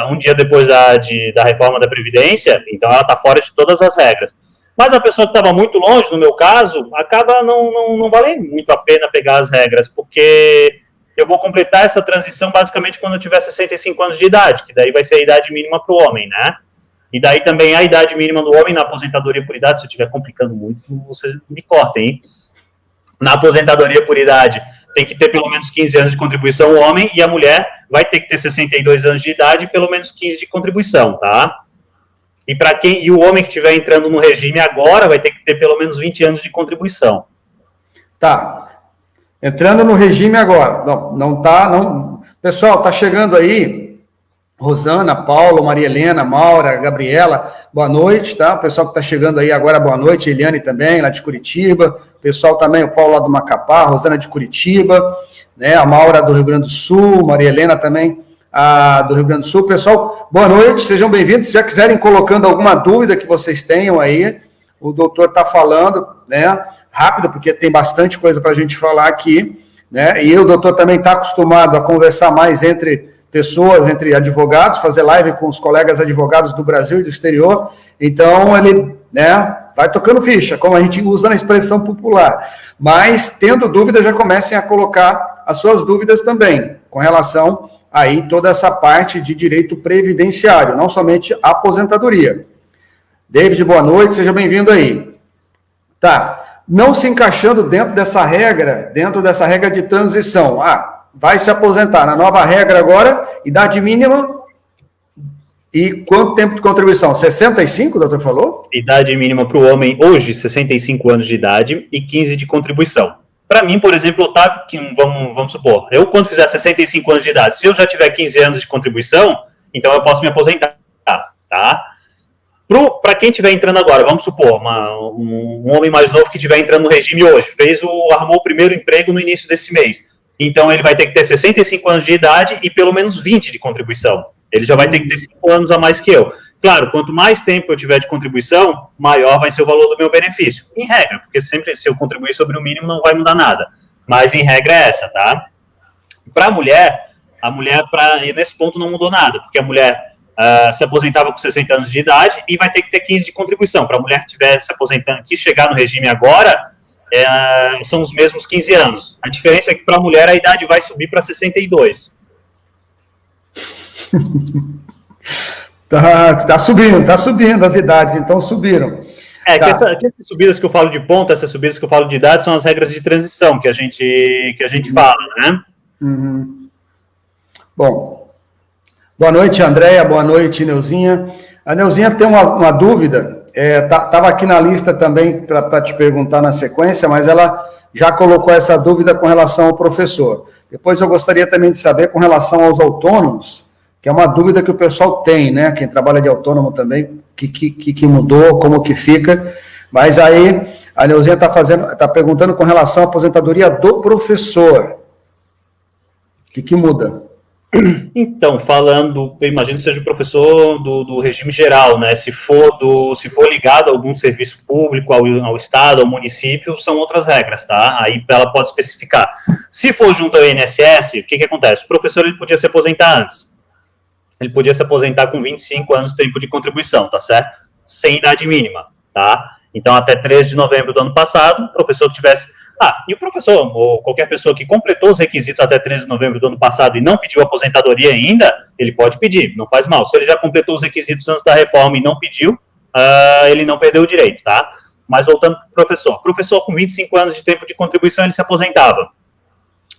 um dia depois da reforma da Previdência, então ela está fora de todas as regras. Mas a pessoa que estava muito longe, no meu caso, acaba não valendo muito a pena pegar as regras, porque eu vou completar essa transição basicamente quando eu tiver 65 anos de idade, que daí vai ser a idade mínima para o homem, né? E daí também a idade mínima do homem na aposentadoria por idade, se eu estiver complicando muito, você me corta, hein? Na aposentadoria por idade, tem que ter pelo menos 15 anos de contribuição o homem, e a mulher vai ter que ter 62 anos de idade e pelo menos 15 de contribuição, tá? E o homem que estiver entrando no regime agora vai ter que ter pelo menos 20 anos de contribuição. Tá. Entrando no regime agora. Não tá. Pessoal, tá chegando aí. Rosana, Paulo, Maria Helena, Maura, Gabriela, boa noite, tá? O pessoal que tá chegando aí agora, boa noite. Eliane também, lá de Curitiba. O pessoal também, o Paulo lá do Macapá, a Rosana de Curitiba, né? A Maura do Rio Grande do Sul, Maria Helena também do Rio Grande do Sul. Pessoal, boa noite, sejam bem-vindos. Se já quiserem colocando alguma dúvida que vocês tenham aí, o doutor está falando, né, rápido, porque tem bastante coisa para a gente falar aqui, né, e o doutor também está acostumado a conversar mais entre pessoas, entre advogados, fazer live com os colegas advogados do Brasil e do exterior, então ele, né, vai tocando ficha, como a gente usa na expressão popular, mas tendo dúvida já comecem a colocar as suas dúvidas também, com relação aí toda essa parte de direito previdenciário, não somente a aposentadoria. David, boa noite, seja bem-vindo aí. Tá, não se encaixando dentro dessa regra de transição. Vai se aposentar na nova regra agora, idade mínima, e quanto tempo de contribuição? 65, o doutor falou? Idade mínima para o homem hoje, 65 anos de idade e 15 de contribuição. Para mim, por exemplo, Otávio, vamos supor, eu quando fizer 65 anos de idade, se eu já tiver 15 anos de contribuição, então eu posso me aposentar, tá? Para quem estiver entrando agora, vamos supor, um homem mais novo que estiver entrando no regime hoje, arrumou o primeiro emprego no início desse mês, então ele vai ter que ter 65 anos de idade e pelo menos 20 de contribuição. Ele já vai ter que ter 5 anos a mais que eu. Claro, quanto mais tempo eu tiver de contribuição, maior vai ser o valor do meu benefício. Em regra, porque sempre se eu contribuir sobre o mínimo não vai mudar nada. Mas em regra é essa, tá? Para a mulher, nesse ponto não mudou nada, porque a mulher se aposentava com 60 anos de idade e vai ter que ter 15 de contribuição. Para a mulher que estiver se aposentando, que chegar no regime agora, são os mesmos 15 anos. A diferença é que para a mulher a idade vai subir para 62. Tá subindo as idades, então subiram. Que essas subidas que eu falo de ponto, essas subidas que eu falo de idade, são as regras de transição que a gente fala, né? Uhum. Bom, boa noite, Andréia, boa noite, Neuzinha. A Neuzinha tem uma dúvida, estava aqui na lista também para te perguntar na sequência, mas ela já colocou essa dúvida com relação ao professor. Depois eu gostaria também de saber com relação aos autônomos, que é uma dúvida que o pessoal tem, né? Quem trabalha de autônomo também, que mudou, como que fica. Mas aí a Neuzinha está perguntando com relação à aposentadoria do professor. O que muda? Então, eu imagino que seja o professor do regime geral, né? Se for ligado a algum serviço público, ao Estado, ao município, são outras regras, tá? Aí ela pode especificar. Se for junto ao INSS, o que acontece? O professor ele podia se aposentar antes. Ele podia se aposentar com 25 anos de tempo de contribuição, tá certo? Sem idade mínima, tá? Então, até 13 de novembro do ano passado, o professor que tivesse... e o professor, ou qualquer pessoa que completou os requisitos até 13 de novembro do ano passado e não pediu aposentadoria ainda, ele pode pedir, não faz mal. Se ele já completou os requisitos antes da reforma e não pediu, ele não perdeu o direito, tá? Mas voltando para o professor. O professor com 25 anos de tempo de contribuição, ele se aposentava.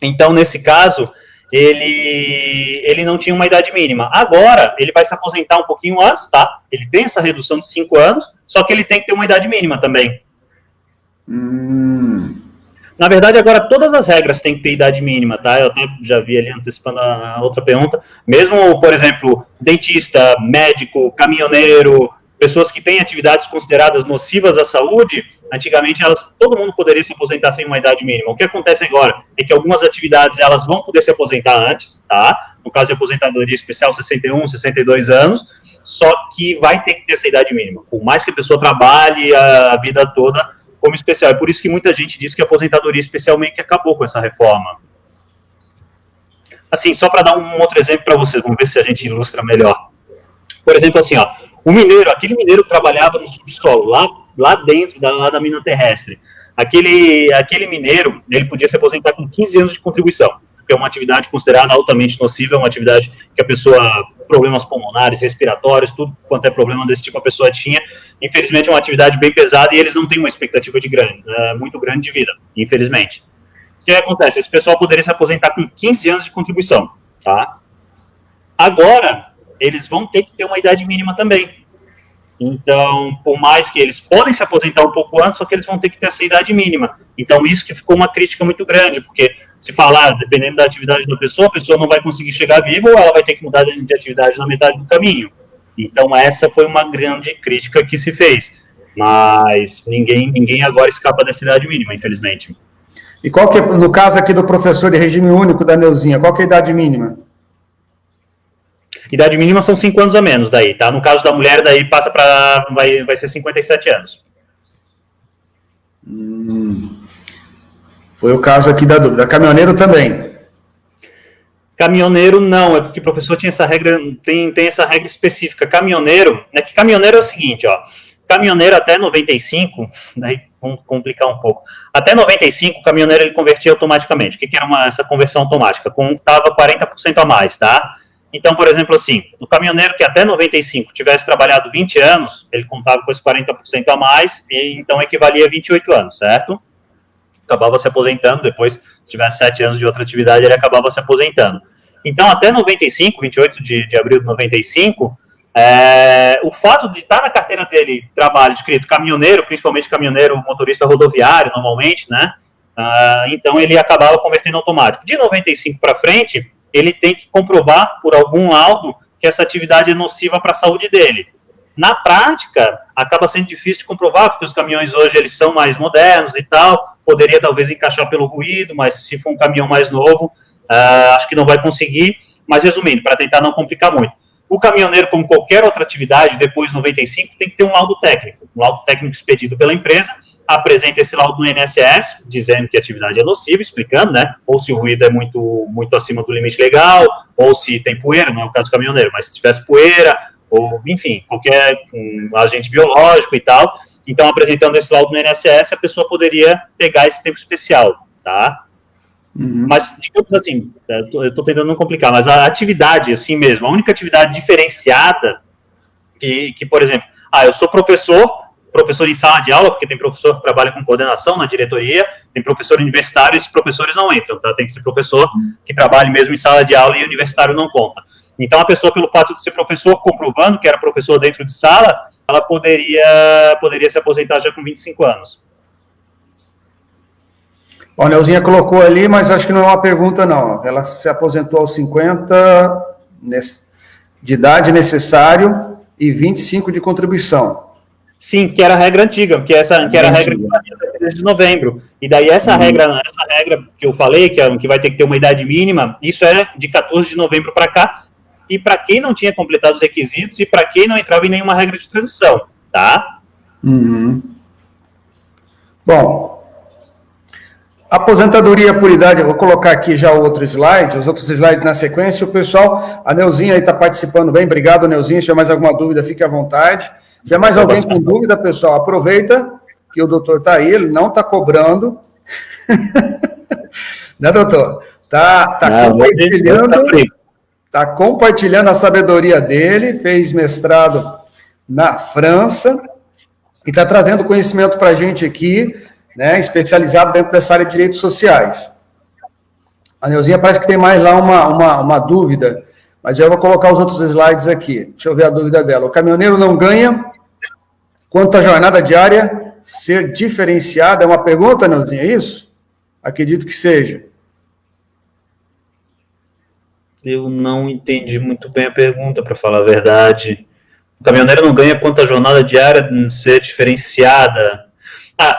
Então, nesse caso, ele não tinha uma idade mínima. Agora, ele vai se aposentar um pouquinho antes, tá? Ele tem essa redução de 5 anos, só que ele tem que ter uma idade mínima também. Na verdade, agora todas as regras têm que ter idade mínima, tá? Eu até já vi ali antecipando a outra pergunta. Mesmo, por exemplo, dentista, médico, caminhoneiro, pessoas que têm atividades consideradas nocivas à saúde, antigamente todo mundo poderia se aposentar sem uma idade mínima. O que acontece agora é que algumas atividades elas vão poder se aposentar antes, tá? No caso de aposentadoria especial, 61, 62 anos, só que vai ter que ter essa idade mínima. Por mais que a pessoa trabalhe a vida toda como especial. É por isso que muita gente diz que a aposentadoria especial meio que acabou com essa reforma. Assim, só para dar um outro exemplo para vocês, vamos ver se a gente ilustra melhor. Por exemplo, assim, ó, aquele mineiro que trabalhava no subsolo, lá dentro da mina terrestre, aquele mineiro, ele podia se aposentar com 15 anos de contribuição, que é uma atividade considerada altamente nociva, é uma atividade que a pessoa, problemas pulmonares, respiratórios, tudo quanto é problema desse tipo a pessoa tinha. Infelizmente é uma atividade bem pesada e eles não têm uma expectativa muito grande de vida, infelizmente. O que acontece? Esse pessoal poderia se aposentar com 15 anos de contribuição, tá? Agora, eles vão ter que ter uma idade mínima também. Então, por mais que eles podem se aposentar um pouco antes, só que eles vão ter que ter essa idade mínima. Então, isso que ficou uma crítica muito grande, porque se falar, dependendo da atividade da pessoa, a pessoa não vai conseguir chegar viva ou ela vai ter que mudar de atividade na metade do caminho. Então, essa foi uma grande crítica que se fez. Mas ninguém agora escapa dessa idade mínima, infelizmente. E qual que é, no caso aqui do professor de regime único da Neuzinha, qual que é a idade mínima? Idade mínima são 5 anos a menos daí, tá? No caso da mulher, daí passa vai ser 57 anos. Foi o caso aqui da dúvida. Caminhoneiro também? Caminhoneiro não, é porque o professor tinha essa regra, tem essa regra específica. Caminhoneiro, que caminhoneiro é o seguinte, ó. Caminhoneiro até 95, daí vamos complicar um pouco. Até 95, o caminhoneiro ele convertia automaticamente. O que era essa conversão automática? Contava 40% a mais, tá? Então, por exemplo, assim, o caminhoneiro que até 95 tivesse trabalhado 20 anos, ele contava com esse 40% a mais, e então equivalia a 28 anos, certo? Acabava se aposentando, depois, se tivesse 7 anos de outra atividade, ele acabava se aposentando. Então, até 95, 28 de abril de 95, o fato de estar na carteira dele trabalho escrito caminhoneiro, principalmente caminhoneiro motorista rodoviário, normalmente, né? Então, ele acabava convertendo automático. De 95 para frente, ele tem que comprovar por algum laudo que essa atividade é nociva para a saúde dele. Na prática, acaba sendo difícil de comprovar, porque os caminhões hoje eles são mais modernos e tal, poderia talvez encaixar pelo ruído, mas se for um caminhão mais novo, acho que não vai conseguir. Mas resumindo, para tentar não complicar muito, o caminhoneiro, como qualquer outra atividade, depois de 95, tem que ter um laudo técnico expedido pela empresa, apresenta esse laudo no INSS, dizendo que a atividade é nociva, explicando, né, ou se o ruído é muito acima do limite legal, ou se tem poeira, não é o caso do caminhoneiro, mas se tivesse poeira, ou, enfim, qualquer agente biológico e tal. Então, apresentando esse laudo no INSS, a pessoa poderia pegar esse tempo especial, tá? Mas, digamos assim, eu estou tentando não complicar, mas a atividade, assim mesmo, a única atividade diferenciada que por exemplo, eu sou professor em sala de aula, porque tem professor que trabalha com coordenação na diretoria, tem professor universitário, esses professores não entram, tá? Tem que ser professor que trabalhe mesmo em sala de aula e universitário não conta. Então, a pessoa, pelo fato de ser professor, comprovando que era professor dentro de sala, ela poderia se aposentar já com 25 anos. Bom, a Neuzinha colocou ali, mas acho que não é uma pergunta, não. Ela se aposentou aos 50 de idade necessário e 25 de contribuição. Sim, que era a regra antiga, que era a regra de novembro. E daí essa regra que eu falei, que vai ter que ter uma idade mínima, isso é de 14 de novembro para cá, e para quem não tinha completado os requisitos e para quem não entrava em nenhuma regra de transição, tá? Bom, aposentadoria por idade, eu vou colocar aqui já outro slide, os outros slides na sequência. O pessoal, a Neuzinha aí está participando bem, obrigado, Neuzinha. Se tiver mais alguma dúvida, fique à vontade. Se tiver mais alguém com dúvida, pessoal, aproveita que o doutor está aí, ele não está cobrando. Né, doutor? Está compartilhando a sabedoria dele, fez mestrado na França e está trazendo conhecimento para a gente aqui, né, especializado dentro dessa área de direitos sociais. A Neuzinha parece que tem mais lá uma dúvida, mas eu vou colocar os outros slides aqui. Deixa eu ver a dúvida dela. O caminhoneiro não ganha quanto à jornada diária ser diferenciada? É uma pergunta, Neuzinha, é isso? Acredito que seja. Eu não entendi muito bem a pergunta, para falar a verdade. O caminhoneiro não ganha quanto à jornada diária ser diferenciada.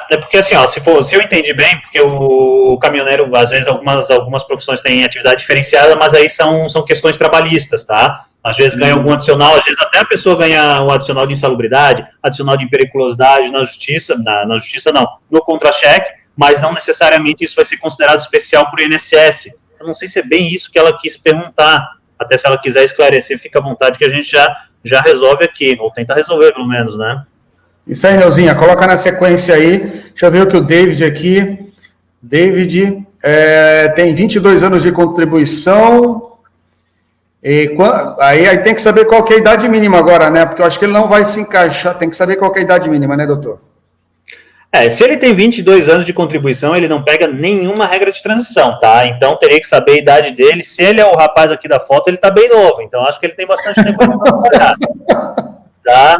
É porque assim, ó, se eu entendi bem, porque o caminhoneiro, às vezes, algumas profissões têm atividade diferenciada, mas aí são questões trabalhistas, tá? Às vezes ganha algum adicional, às vezes até a pessoa ganha um adicional de insalubridade, adicional de periculosidade na justiça, na justiça não, no contra-cheque, mas não necessariamente isso vai ser considerado especial para o INSS. Eu não sei se é bem isso que ela quis perguntar, até se ela quiser esclarecer, fica à vontade que a gente já resolve aqui, ou tenta resolver pelo menos, né? Isso aí, Neuzinha, coloca na sequência aí. Deixa eu ver o que o David aqui. David tem 22 anos de contribuição. Aí tem que saber qual que é a idade mínima agora, né? Porque eu acho que ele não vai se encaixar. Tem que saber qual que é a idade mínima, né, doutor? Se ele tem 22 anos de contribuição, ele não pega nenhuma regra de transição, tá? Então, teria que saber a idade dele. Se ele é o rapaz aqui da foto, ele tá bem novo. Então, acho que ele tem bastante tempo para trabalhar. Tá?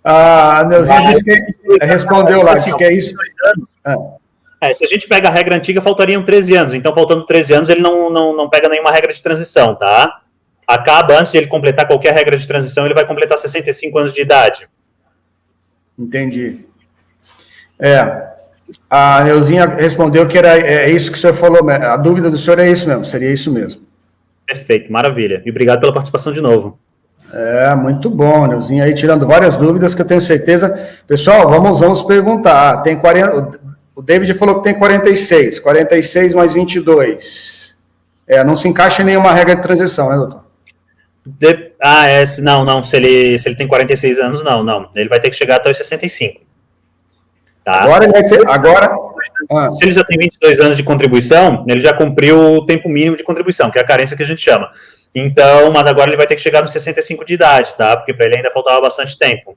A Neuzinha disse que respondeu lá, disse que é isso. Se a gente pega a regra antiga, faltariam 13 anos. Então, faltando 13 anos, ele não pega nenhuma regra de transição, tá? Acaba, antes de ele completar qualquer regra de transição, ele vai completar 65 anos de idade. Entendi. A Neuzinha respondeu que era isso que o senhor falou. A dúvida do senhor é isso mesmo, seria isso mesmo. Perfeito, maravilha. E obrigado pela participação de novo. Muito bom, Neuzinha, aí tirando várias dúvidas que eu tenho certeza. Pessoal, vamos perguntar. Tem 40, o David falou que tem 46 mais 22. Não se encaixa em nenhuma regra de transição, né, doutor? Não, se ele tem 46 anos, não. Ele vai ter que chegar até os 65. Tá? Agora ele vai ter. Se ele já tem 22 anos de contribuição, ele já cumpriu o tempo mínimo de contribuição, que é a carência que a gente chama. Então, mas agora ele vai ter que chegar nos 65 de idade, tá? Porque para ele ainda faltava bastante tempo.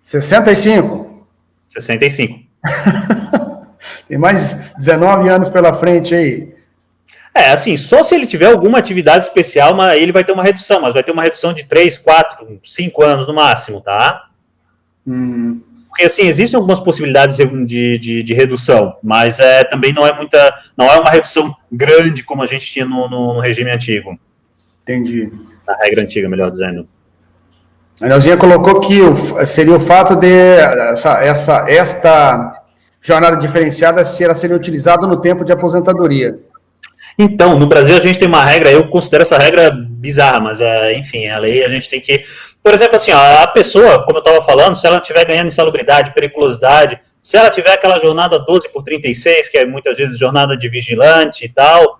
65? 65. Tem mais 19 anos pela frente aí. Assim, só se ele tiver alguma atividade especial, mas aí ele vai ter uma redução, mas vai ter uma redução de 3, 4, 5 anos no máximo, tá? Porque, assim, existem algumas possibilidades de redução, mas também não é uma redução grande como a gente tinha no regime antigo. Entendi. Na regra antiga, melhor dizendo. A Neuzinha colocou que seria o fato de esta jornada diferenciada seria utilizada no tempo de aposentadoria. Então, no Brasil a gente tem uma regra, eu considero essa regra bizarra, mas enfim, a lei a gente tem que... Por exemplo, assim, a pessoa, como eu estava falando, se ela estiver ganhando insalubridade, periculosidade, se ela tiver aquela jornada 12/36, que é muitas vezes jornada de vigilante e tal,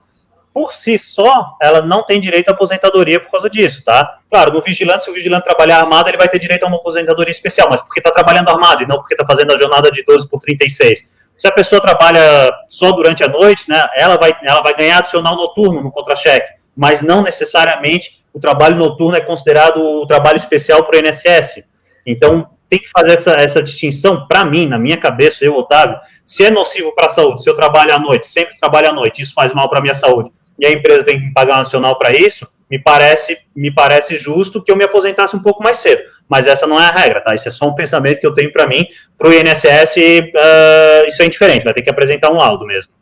por si só, ela não tem direito à aposentadoria por causa disso, tá? Claro, no vigilante, se o vigilante trabalhar armado, ele vai ter direito a uma aposentadoria especial, mas porque está trabalhando armado e não porque está fazendo a jornada de 12/36. Se a pessoa trabalha só durante a noite, né, ela vai ganhar adicional noturno no contra-cheque, mas não necessariamente o trabalho noturno é considerado o trabalho especial para o INSS. Então, tem que fazer essa distinção, para mim, na minha cabeça, eu, Otávio, se é nocivo para a saúde, se eu trabalho à noite, sempre trabalho à noite, isso faz mal para a minha saúde, e a empresa tem que me pagar um adicional para isso, me parece justo que eu me aposentasse um pouco mais cedo. Mas essa não é a regra, tá? Isso é só um pensamento que eu tenho para mim. Para o INSS, isso é indiferente, vai ter que apresentar um laudo mesmo.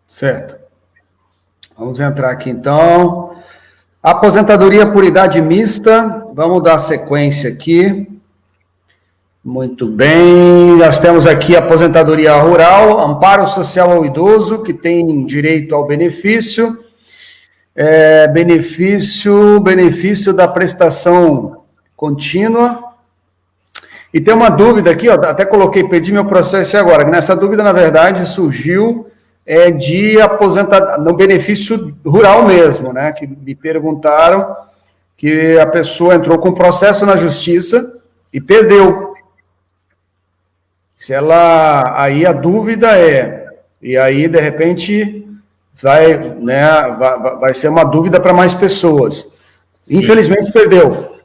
Certo. Vamos entrar aqui, então. Aposentadoria por idade mista, vamos dar sequência aqui. Muito bem, nós temos aqui aposentadoria rural, amparo social ao idoso, que tem direito ao benefício, benefício da prestação contínua. E tem uma dúvida aqui, ó, até coloquei, perdi meu processo agora, que nessa dúvida, na verdade, surgiu de aposentadoria, no benefício rural mesmo, né, que me perguntaram que a pessoa entrou com processo na justiça e perdeu. Se ela, aí a dúvida e aí de repente vai ser uma dúvida para mais pessoas. Sim. Infelizmente perdeu.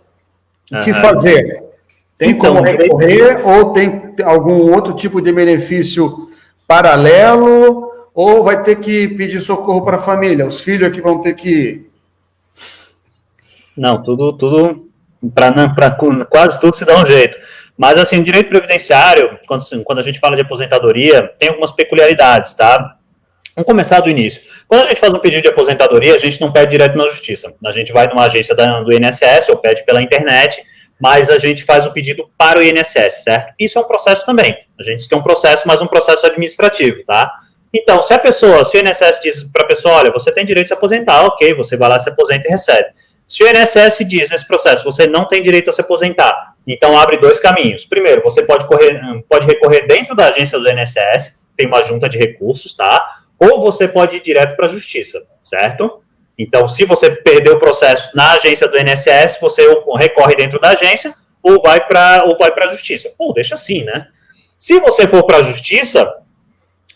O que fazer? Tem como recorrer ou tem algum outro tipo de benefício paralelo ou vai ter que pedir socorro para a família? Os filhos que vão ter que ir? Não, tudo para quase tudo se dá um jeito. Mas, assim, o direito previdenciário, quando a gente fala de aposentadoria, tem algumas peculiaridades, tá? Vamos começar do início. Quando a gente faz um pedido de aposentadoria, a gente não pede direto na justiça. A gente vai numa agência do INSS ou pede pela internet, mas a gente faz o pedido para o INSS, certo? Isso é um processo também. A gente diz que é um processo, mas um processo administrativo, tá? Então, se o INSS diz para a pessoa, olha, você tem direito de se aposentar, ok, você vai lá, se aposenta e recebe. Se o INSS diz nesse processo, você não tem direito a se aposentar, então abre dois caminhos. Primeiro, você pode recorrer dentro da agência do INSS, tem uma junta de recursos, tá? Ou você pode ir direto para a justiça, certo? Então, se você perdeu o processo na agência do INSS, você recorre dentro da agência ou vai para a justiça. Ou deixa assim, né? Se você for para a justiça,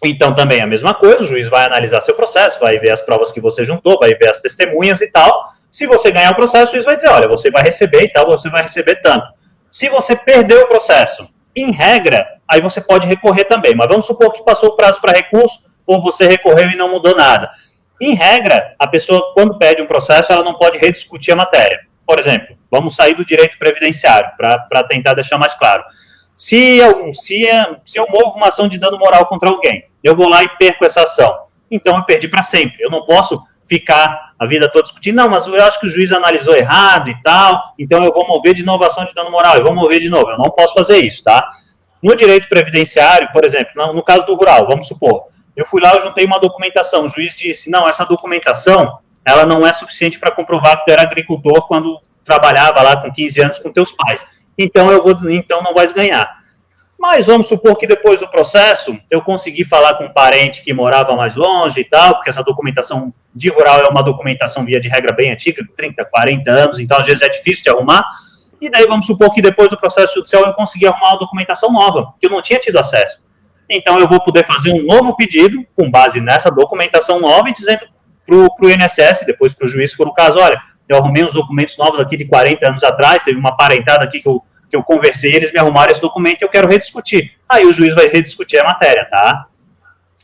então também é a mesma coisa, o juiz vai analisar seu processo, vai ver as provas que você juntou, vai ver as testemunhas e tal. Se você ganhar o processo, o juiz vai dizer, olha, você vai receber e tal, você vai receber tanto. Se você perdeu o processo, em regra, aí você pode recorrer também, mas vamos supor que passou o prazo para recurso, ou você recorreu e não mudou nada. Em regra, a pessoa, quando pede um processo, ela não pode rediscutir a matéria. Por exemplo, vamos sair do direito previdenciário, para tentar deixar mais claro. Se eu movo uma ação de dano moral contra alguém, eu vou lá e perco essa ação. Então, eu perdi para sempre. Eu não posso ficar a vida toda discutindo, não, mas eu acho que o juiz analisou errado e tal, então eu vou mover de novo a ação de dano moral, eu vou mover de novo. Eu não posso fazer isso, tá? No direito previdenciário, por exemplo, no caso do rural, vamos supor, eu fui lá, eu juntei uma documentação, o juiz disse, não, essa documentação, ela não é suficiente para comprovar que tu era agricultor quando trabalhava lá com 15 anos com teus pais. Então, então não vais ganhar. Mas vamos supor que depois do processo, eu consegui falar com um parente que morava mais longe e tal, porque essa documentação de rural é uma documentação, via de regra, bem antiga, 30, 40 anos, então às vezes é difícil de arrumar. E daí vamos supor que depois do processo judicial eu consegui arrumar uma documentação nova, que eu não tinha tido acesso. Então eu vou poder fazer um novo pedido, com base nessa documentação nova, e dizendo para o INSS, depois para o juiz, se for o caso, olha, eu arrumei uns documentos novos aqui de 40 anos atrás, teve uma parentada aqui que eu conversei, eles me arrumaram esse documento e eu quero rediscutir. Aí o juiz vai rediscutir a matéria, tá?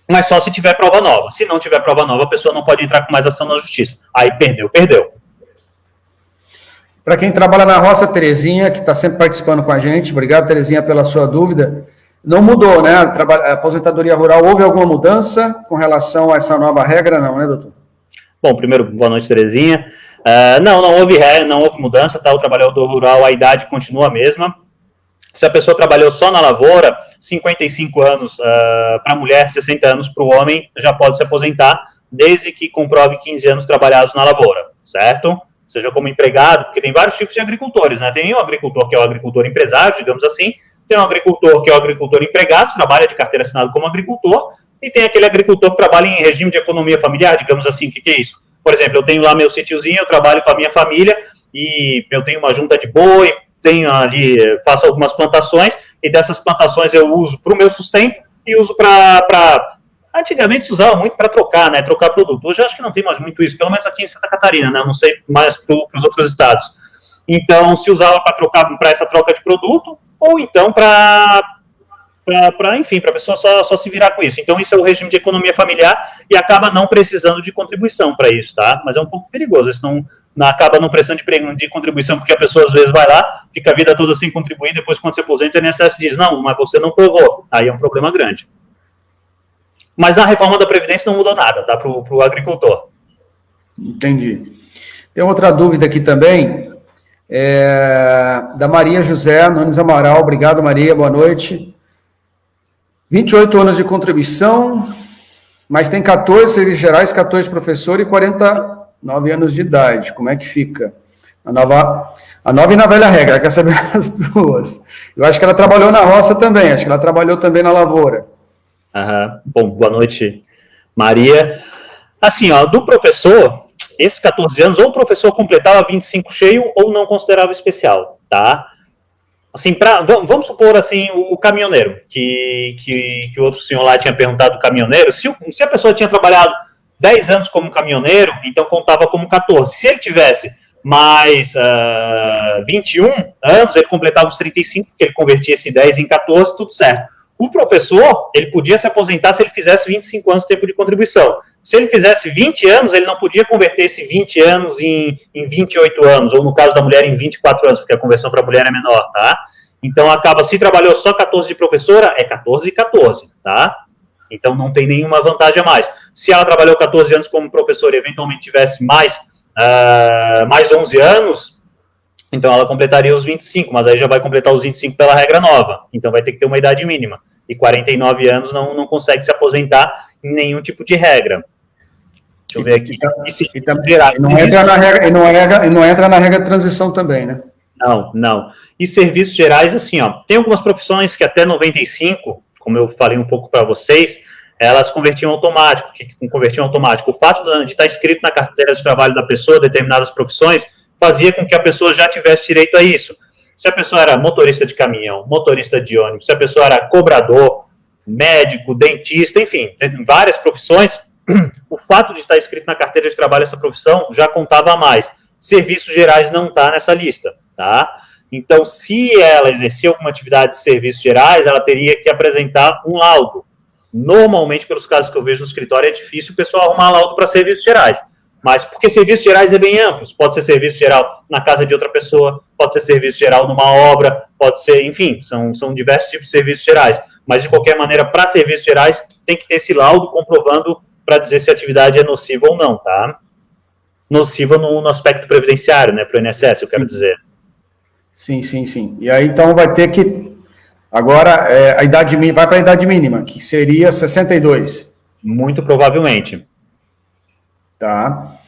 Mas só se tiver prova nova. Se não tiver prova nova, a pessoa não pode entrar com mais ação na justiça. Aí perdeu. Para quem trabalha na roça, Terezinha, que está sempre participando com a gente, obrigado, Terezinha, pela sua dúvida. Não mudou, né? A aposentadoria rural, houve alguma mudança com relação a essa nova regra, não, né, doutor? Bom, primeiro, boa noite, Terezinha. Não houve mudança, tá? O trabalhador rural, a idade continua a mesma. Se a pessoa trabalhou só na lavoura, 55 anos para a mulher, 60 anos para o homem, já pode se aposentar, desde que comprove 15 anos trabalhados na lavoura, certo? Seja como empregado, porque tem vários tipos de agricultores, né? Tem um agricultor que é o agricultor empresário, digamos assim, tem um agricultor que é o agricultor empregado, trabalha de carteira assinada como agricultor, e tem aquele agricultor que trabalha em regime de economia familiar, digamos assim. O que é isso? Por exemplo, eu tenho lá meu sítiozinho, eu trabalho com a minha família, e eu tenho uma junta de boi, tenho ali, faço algumas plantações, e dessas plantações eu uso para o meu sustento, e uso para... Antigamente se usava muito para trocar, né? Trocar produto. Hoje eu acho que não tem mais muito isso, pelo menos aqui em Santa Catarina, né? Não sei mais para os outros estados. Então, se usava para trocar, para essa troca de produto, ou então enfim, para a pessoa só se virar com isso. Então, isso é o regime de economia familiar e acaba não precisando de contribuição para isso, tá? Mas é um pouco perigoso, isso acaba não precisando de contribuição, porque a pessoa às vezes vai lá, fica a vida toda sem contribuir, depois quando se aposenta, o INSS diz, não, mas você não provou. Aí é um problema grande. Mas na reforma da Previdência não mudou nada, tá? Para o agricultor. Entendi. Tem outra dúvida aqui também, da Maria José Nunes Amaral. Obrigado, Maria, boa noite. 28 anos de contribuição, mas tem 14 serviços gerais, 14 professor e 49 anos de idade. Como é que fica? A nova e na velha regra, quer saber as duas. Eu acho que ela trabalhou na roça também, acho que ela trabalhou também na lavoura. Bom, boa noite, Maria. Assim, ó, do professor, esses 14 anos, ou o professor completava 25 cheio ou não considerava especial, tá? Assim, vamos supor, assim, o caminhoneiro, que o outro senhor lá tinha perguntado do caminhoneiro, se a pessoa tinha trabalhado 10 anos como caminhoneiro, então contava como 14. Se ele tivesse mais 21 anos, ele completava os 35, porque ele convertia esse 10 em 14, tudo certo. O professor, ele podia se aposentar se ele fizesse 25 anos de tempo de contribuição. Se ele fizesse 20 anos, ele não podia converter esse 20 anos em 28 anos, ou no caso da mulher, em 24 anos, porque a conversão para a mulher é menor, tá? Então, acaba, se trabalhou só 14 de professora, é 14 e 14, tá? Então, não tem nenhuma vantagem a mais. Se ela trabalhou 14 anos como professora e eventualmente tivesse mais 11 anos, então ela completaria os 25, mas aí já vai completar os 25 pela regra nova. Então, vai ter que ter uma idade mínima. E 49 anos não consegue se aposentar em nenhum tipo de regra. Deixa eu ver aqui. E não entra na regra de transição também, né? Não. E serviços gerais, assim, ó, tem algumas profissões que até 95, como eu falei um pouco para vocês, elas convertiam automático. O fato de estar escrito na carteira de trabalho da pessoa, determinadas profissões, fazia com que a pessoa já tivesse direito a isso. Se a pessoa era motorista de caminhão, motorista de ônibus, se a pessoa era cobrador, médico, dentista, enfim, tem várias profissões, o fato de estar escrito na carteira de trabalho essa profissão já contava mais. Serviços gerais não está nessa lista, tá? Então, se ela exercia alguma atividade de serviços gerais, ela teria que apresentar um laudo. Normalmente, pelos casos que eu vejo no escritório, é difícil o pessoal arrumar laudo para serviços gerais. Mas, porque serviços gerais é bem amplo. Pode ser serviço geral na casa de outra pessoa, pode ser serviço geral numa obra, pode ser, enfim, são diversos tipos de serviços gerais. Mas, de qualquer maneira, para serviços gerais, tem que ter esse laudo comprovando para dizer se a atividade é nociva ou não, tá? Nociva no aspecto previdenciário, né, para o INSS, eu quero dizer. Sim. E aí, então, vai ter que... Agora, a idade vai para a idade mínima, que seria 62. Muito provavelmente. Tá.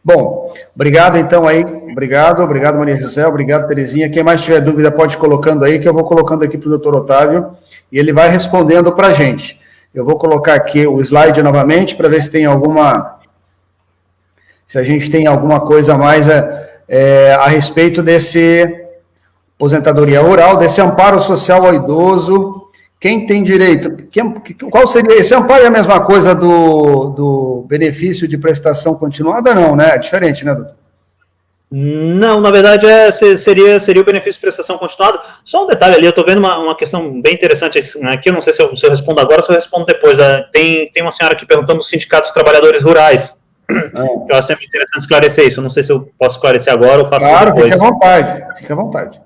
Bom, obrigado, então, aí. Obrigado, Maria José, obrigado, Terezinha. Quem mais tiver dúvida, pode ir colocando aí, que eu vou colocando aqui para o doutor Otávio, e ele vai respondendo para a gente. Eu vou colocar aqui o slide novamente, para ver se tem se a gente tem alguma coisa a mais a respeito desse aposentadoria rural, desse amparo social ao idoso. Quem tem direito? Qual seria? Esse amparo é a mesma coisa do benefício de prestação continuada? Não, né? É diferente, né, doutor? Não, na verdade seria o benefício de prestação continuada. Só um detalhe ali, eu estou vendo uma questão bem interessante aqui, eu não sei se eu respondo agora ou se eu respondo depois. Tem uma senhora aqui perguntando dos sindicatos dos trabalhadores rurais. Eu acho sempre interessante esclarecer isso. Eu não sei se eu posso esclarecer agora ou faço depois. Fique à vontade.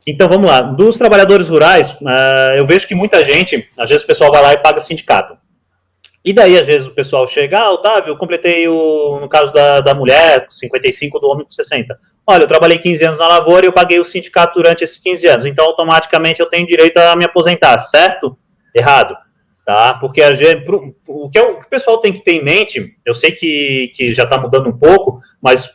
Então, vamos lá. Dos trabalhadores rurais, eu vejo que muita gente, às vezes o pessoal vai lá e paga sindicato. E daí, às vezes, o pessoal chega, Otávio, eu completei no caso da mulher, 55, do homem com 60. Olha, eu trabalhei 15 anos na lavoura e eu paguei o sindicato durante esses 15 anos. Então, automaticamente, eu tenho direito a me aposentar, certo? Errado. Tá? Porque o que o pessoal tem que ter em mente, eu sei que já está mudando um pouco, mas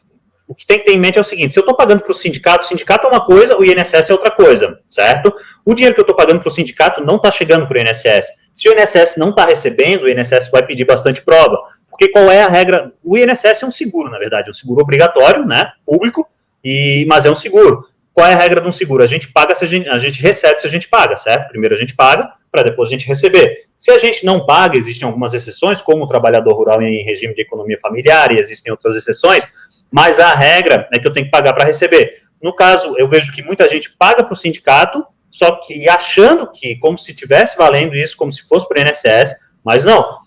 o que tem que ter em mente é o seguinte: se eu estou pagando para o sindicato é uma coisa, o INSS é outra coisa, certo? O dinheiro que eu estou pagando para o sindicato não está chegando para o INSS. Se o INSS não está recebendo, o INSS vai pedir bastante prova. Porque qual é a regra? O INSS é um seguro, na verdade, é um seguro obrigatório, né, público, mas é um seguro. Qual é a regra de um seguro? A gente paga se a gente recebe se a gente paga, certo? Primeiro a gente paga, para depois a gente receber. Se a gente não paga, existem algumas exceções, como o trabalhador rural em regime de economia familiar, e existem outras exceções, mas a regra é que eu tenho que pagar para receber. No caso, eu vejo que muita gente paga para o sindicato, só que achando que, como se estivesse valendo isso, como se fosse para o INSS, mas não.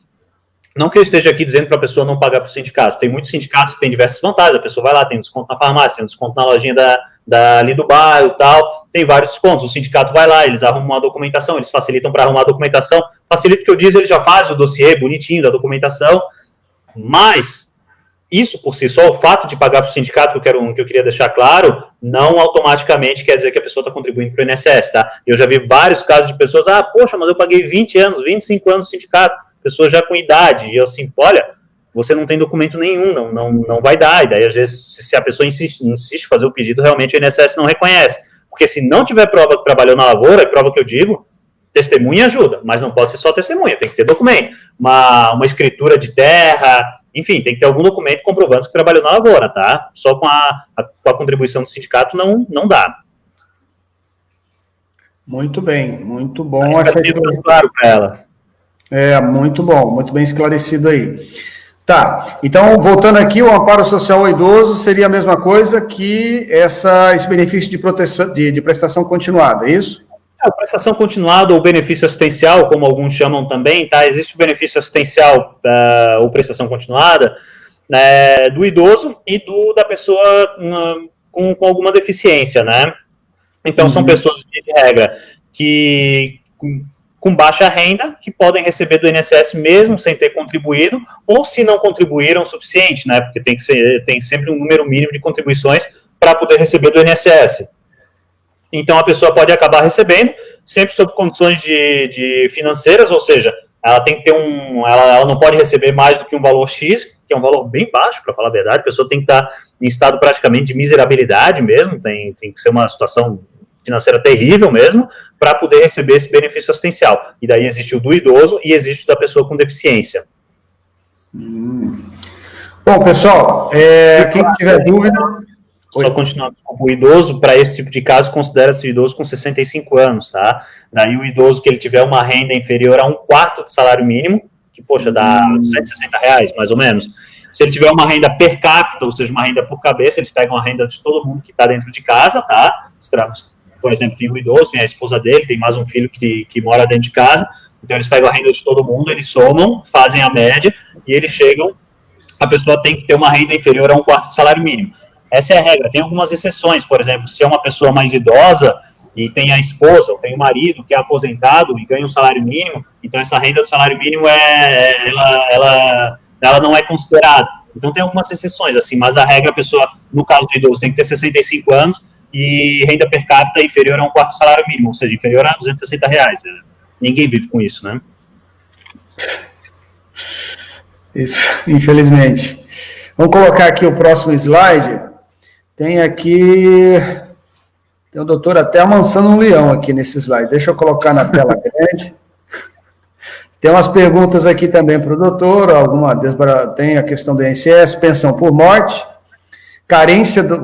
Não que eu esteja aqui dizendo para a pessoa não pagar para o sindicato. Tem muitos sindicatos que têm diversas vantagens. A pessoa vai lá, tem desconto na farmácia, tem desconto na lojinha ali do bairro e tal. Tem vários descontos. O sindicato vai lá, eles arrumam a documentação, eles facilitam para arrumar a documentação. Facilita o que eu disse, ele já faz o dossiê bonitinho da documentação. Mas isso por si só, o fato de pagar para o sindicato, que eu queria deixar claro, não automaticamente quer dizer que a pessoa está contribuindo para o INSS, tá? Eu já vi vários casos de pessoas, poxa, mas eu paguei 20 anos, 25 anos no sindicato, pessoa já com idade, e eu assim, olha, você não tem documento nenhum, não vai dar, e daí às vezes, se a pessoa insiste em fazer o pedido, realmente o INSS não reconhece, porque se não tiver prova que trabalhou na lavoura, prova que eu digo, testemunha ajuda, mas não pode ser só testemunha, tem que ter documento, uma escritura de terra, enfim, tem que ter algum documento comprovando que trabalhou na lavoura, tá? Só com a contribuição do sindicato não dá. Muito bem, muito bom. Claro para ela. Muito bom, muito bem esclarecido aí. Tá, então, voltando aqui, o amparo social ao idoso seria a mesma coisa que esse benefício de proteção, de prestação continuada, é isso? A prestação continuada ou benefício assistencial, como alguns chamam também, tá? Existe o benefício assistencial ou prestação continuada do idoso e da pessoa com alguma deficiência, né? Então, são pessoas, de regra, que com baixa renda, que podem receber do INSS mesmo sem ter contribuído, ou se não contribuíram o suficiente, né? Porque tem sempre um número mínimo de contribuições para poder receber do INSS. Então, a pessoa pode acabar recebendo, sempre sob condições de financeiras, ou seja, ela tem que ter ela não pode receber mais do que um valor X, que é um valor bem baixo, para falar a verdade, a pessoa tem que estar em estado praticamente de miserabilidade mesmo, tem que ser uma situação financeira terrível mesmo, para poder receber esse benefício assistencial. E daí existe o do idoso e existe o da pessoa com deficiência. Bom, pessoal, quem tiver dúvida... Só continuando, o idoso, para esse tipo de caso, considera-se o idoso com 65 anos, tá? Daí o idoso que ele tiver uma renda inferior a 1/4 do salário mínimo, que, poxa, dá R$260, mais ou menos. Se ele tiver uma renda per capita, ou seja, uma renda por cabeça, eles pegam a renda de todo mundo que está dentro de casa, tá? Por exemplo, tem o idoso, tem a esposa dele, tem mais um filho que mora dentro de casa, então eles pegam a renda de todo mundo, eles somam, fazem a média, e eles chegam, a pessoa tem que ter uma renda inferior a 1/4 do salário mínimo. Essa é a regra. Tem algumas exceções, por exemplo, se é uma pessoa mais idosa e tem a esposa ou tem o marido que é aposentado e ganha um salário mínimo, então essa renda do salário mínimo ela não é considerada. Então tem algumas exceções, assim, mas a regra, a pessoa, no caso do idoso, tem que ter 65 anos e renda per capita inferior a 1/4 do salário mínimo, ou seja, inferior a R$260. Ninguém vive com isso, né? Isso, infelizmente. Vamos colocar aqui o próximo slide. Tem o doutor até amansando um leão aqui nesse slide. Deixa eu colocar na tela grande. Tem umas perguntas aqui também para o doutor. Tem a questão do INSS, pensão por morte,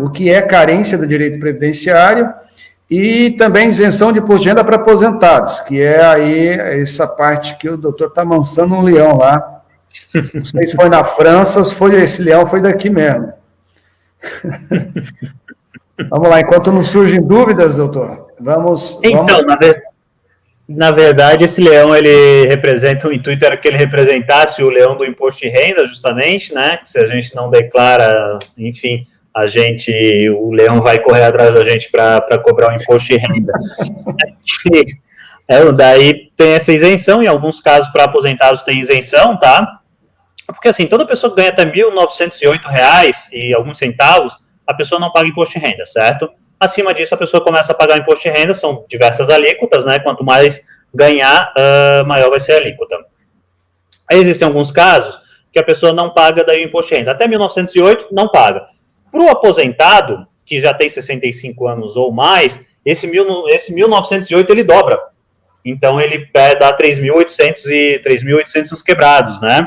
o que é carência do direito previdenciário e também isenção de imposto de renda para aposentados, que é aí essa parte que o doutor está amansando um leão lá. Não sei se foi na França, esse leão foi daqui mesmo. Vamos lá, enquanto não surgem dúvidas, doutor, vamos... Na verdade, esse leão, ele representa, o intuito era que ele representasse o leão do imposto de renda, justamente, né, que se a gente não declara, enfim, o leão vai correr atrás da gente para cobrar o imposto de renda. Daí tem essa isenção, em alguns casos para aposentados tem isenção, tá? Porque assim, toda pessoa que ganha até R$1.908 e alguns centavos, a pessoa não paga imposto de renda, certo? Acima disso, a pessoa começa a pagar imposto de renda, são diversas alíquotas, né? Quanto mais ganhar, maior vai ser a alíquota. Aí existem alguns casos que a pessoa não paga daí o imposto de renda. Até 1908, não paga. Para o aposentado, que já tem 65 anos ou mais, esse 1908 ele dobra. Então, ele dá 3.800 uns quebrados, né?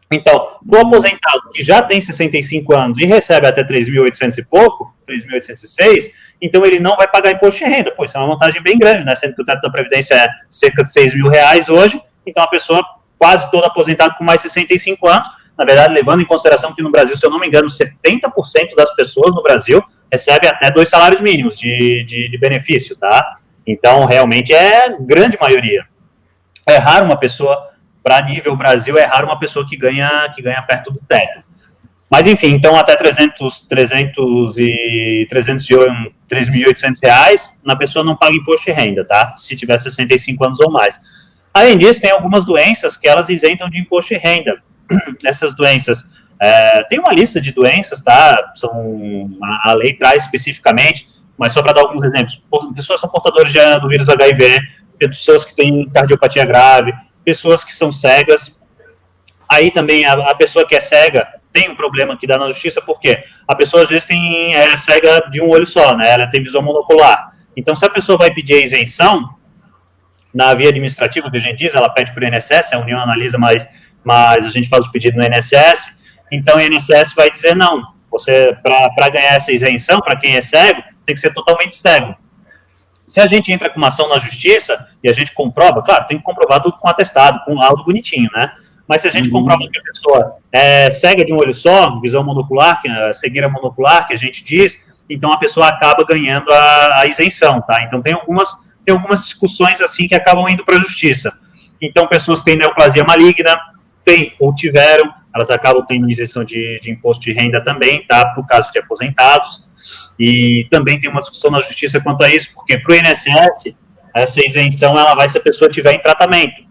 Então, para o aposentado que já tem 65 anos e recebe até 3.800 e pouco, 3.806, então ele não vai pagar imposto de renda. Pô, isso é uma vantagem bem grande, né? Sendo que o teto da Previdência é cerca de R$6.000 hoje, então a pessoa quase toda aposentada com mais de 65 anos, na verdade, levando em consideração que no Brasil, se eu não me engano, 70% das pessoas no Brasil recebem até 2 salários mínimos de benefício, tá? Então, realmente é grande maioria. É raro uma pessoa... Para nível Brasil, é raro uma pessoa que ganha perto do teto. Mas, enfim, então até R$3.800, a pessoa não paga imposto de renda, tá? Se tiver 65 anos ou mais. Além disso, tem algumas doenças que elas isentam de imposto de renda. Essas doenças, tem uma lista de doenças, tá? A lei traz especificamente, mas só para dar alguns exemplos. Pessoas são portadoras do vírus HIV, pessoas que têm cardiopatia grave, pessoas que são cegas. Aí também a pessoa que é cega tem um problema que dá na justiça, porque a pessoa às vezes é cega de um olho só, né? Ela tem visão monocular. Então, se a pessoa vai pedir a isenção, na via administrativa, que a gente diz, ela pede para o INSS, a União analisa, mas a gente faz o pedido no INSS, então o INSS vai dizer, não, você, para ganhar essa isenção, para quem é cego, tem que ser totalmente cego. Se a gente entra com uma ação na justiça e a gente comprova, claro, tem que comprovar tudo com atestado, com laudo bonitinho, né? Mas se a gente comprova que a pessoa é cega de um olho só, visão monocular, cegueira monocular, que a gente diz, então a pessoa acaba ganhando a isenção, tá? Então tem tem algumas discussões assim que acabam indo para a justiça. Então, pessoas que têm neoplasia maligna, têm ou tiveram, elas acabam tendo isenção de imposto de renda também, tá? Por caso de aposentados. E também tem uma discussão na justiça quanto a isso, porque para o INSS, essa isenção ela vai se a pessoa estiver em tratamento.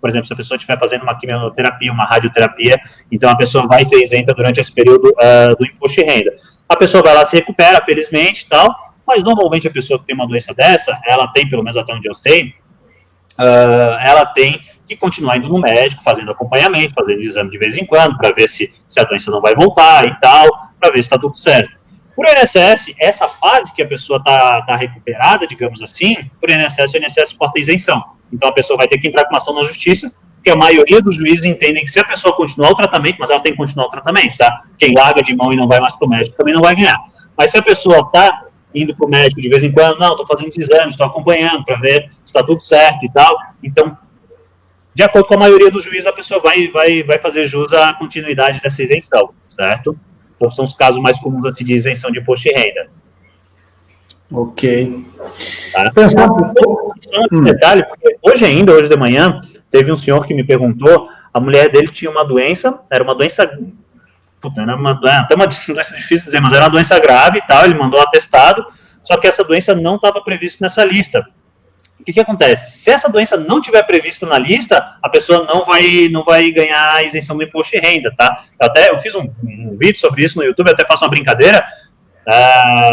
Por exemplo, se a pessoa estiver fazendo uma quimioterapia, uma radioterapia, então a pessoa vai ser isenta durante esse período do imposto de renda. A pessoa vai lá, se recupera, felizmente e tal, mas normalmente a pessoa que tem uma doença dessa, ela tem, pelo menos até onde eu sei, ela tem que continuar indo no médico, fazendo acompanhamento, fazendo exame de vez em quando, para ver se a doença não vai voltar e tal, para ver se está tudo certo. Por INSS, essa fase que a pessoa está recuperada, digamos assim, por INSS, o INSS porta isenção. Então a pessoa vai ter que entrar com uma ação na justiça, porque a maioria dos juízes entendem que se a pessoa continuar o tratamento, mas ela tem que continuar o tratamento, tá? Quem larga de mão e não vai mais para o médico também não vai ganhar. Mas se a pessoa está indo para o médico de vez em quando, não, estou fazendo exames, estou acompanhando para ver se está tudo certo e tal, então, de acordo com a maioria dos juízes, a pessoa vai fazer jus à continuidade dessa isenção, certo? Então, são os casos mais comuns assim, de isenção de imposto de renda. Ok. Tá? Pensando um detalhe, porque hoje de manhã, teve um senhor que me perguntou, a mulher dele tinha uma doença, era uma doença, até uma doença difícil de dizer, mas era uma doença grave e tal, ele mandou um atestado, só que essa doença não estava prevista nessa lista. O que acontece? Se essa doença não tiver prevista na lista, a pessoa não vai ganhar a isenção do imposto de renda, tá? Eu fiz um vídeo sobre isso no YouTube, até faço uma brincadeira.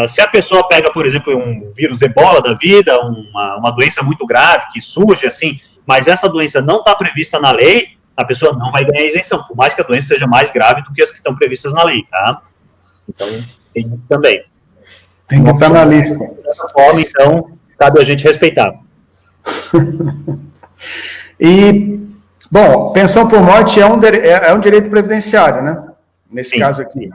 Se a pessoa pega, por exemplo, um vírus ebola da vida, uma doença muito grave, que surge assim, mas essa doença não está prevista na lei, a pessoa não vai ganhar isenção, por mais que a doença seja mais grave do que as que estão previstas na lei, tá? Então, tem isso também. Tem que estar na lista. Dessa forma, então, cabe a gente respeitar. E, bom, pensão por morte é um direito previdenciário, né? Nesse caso aqui.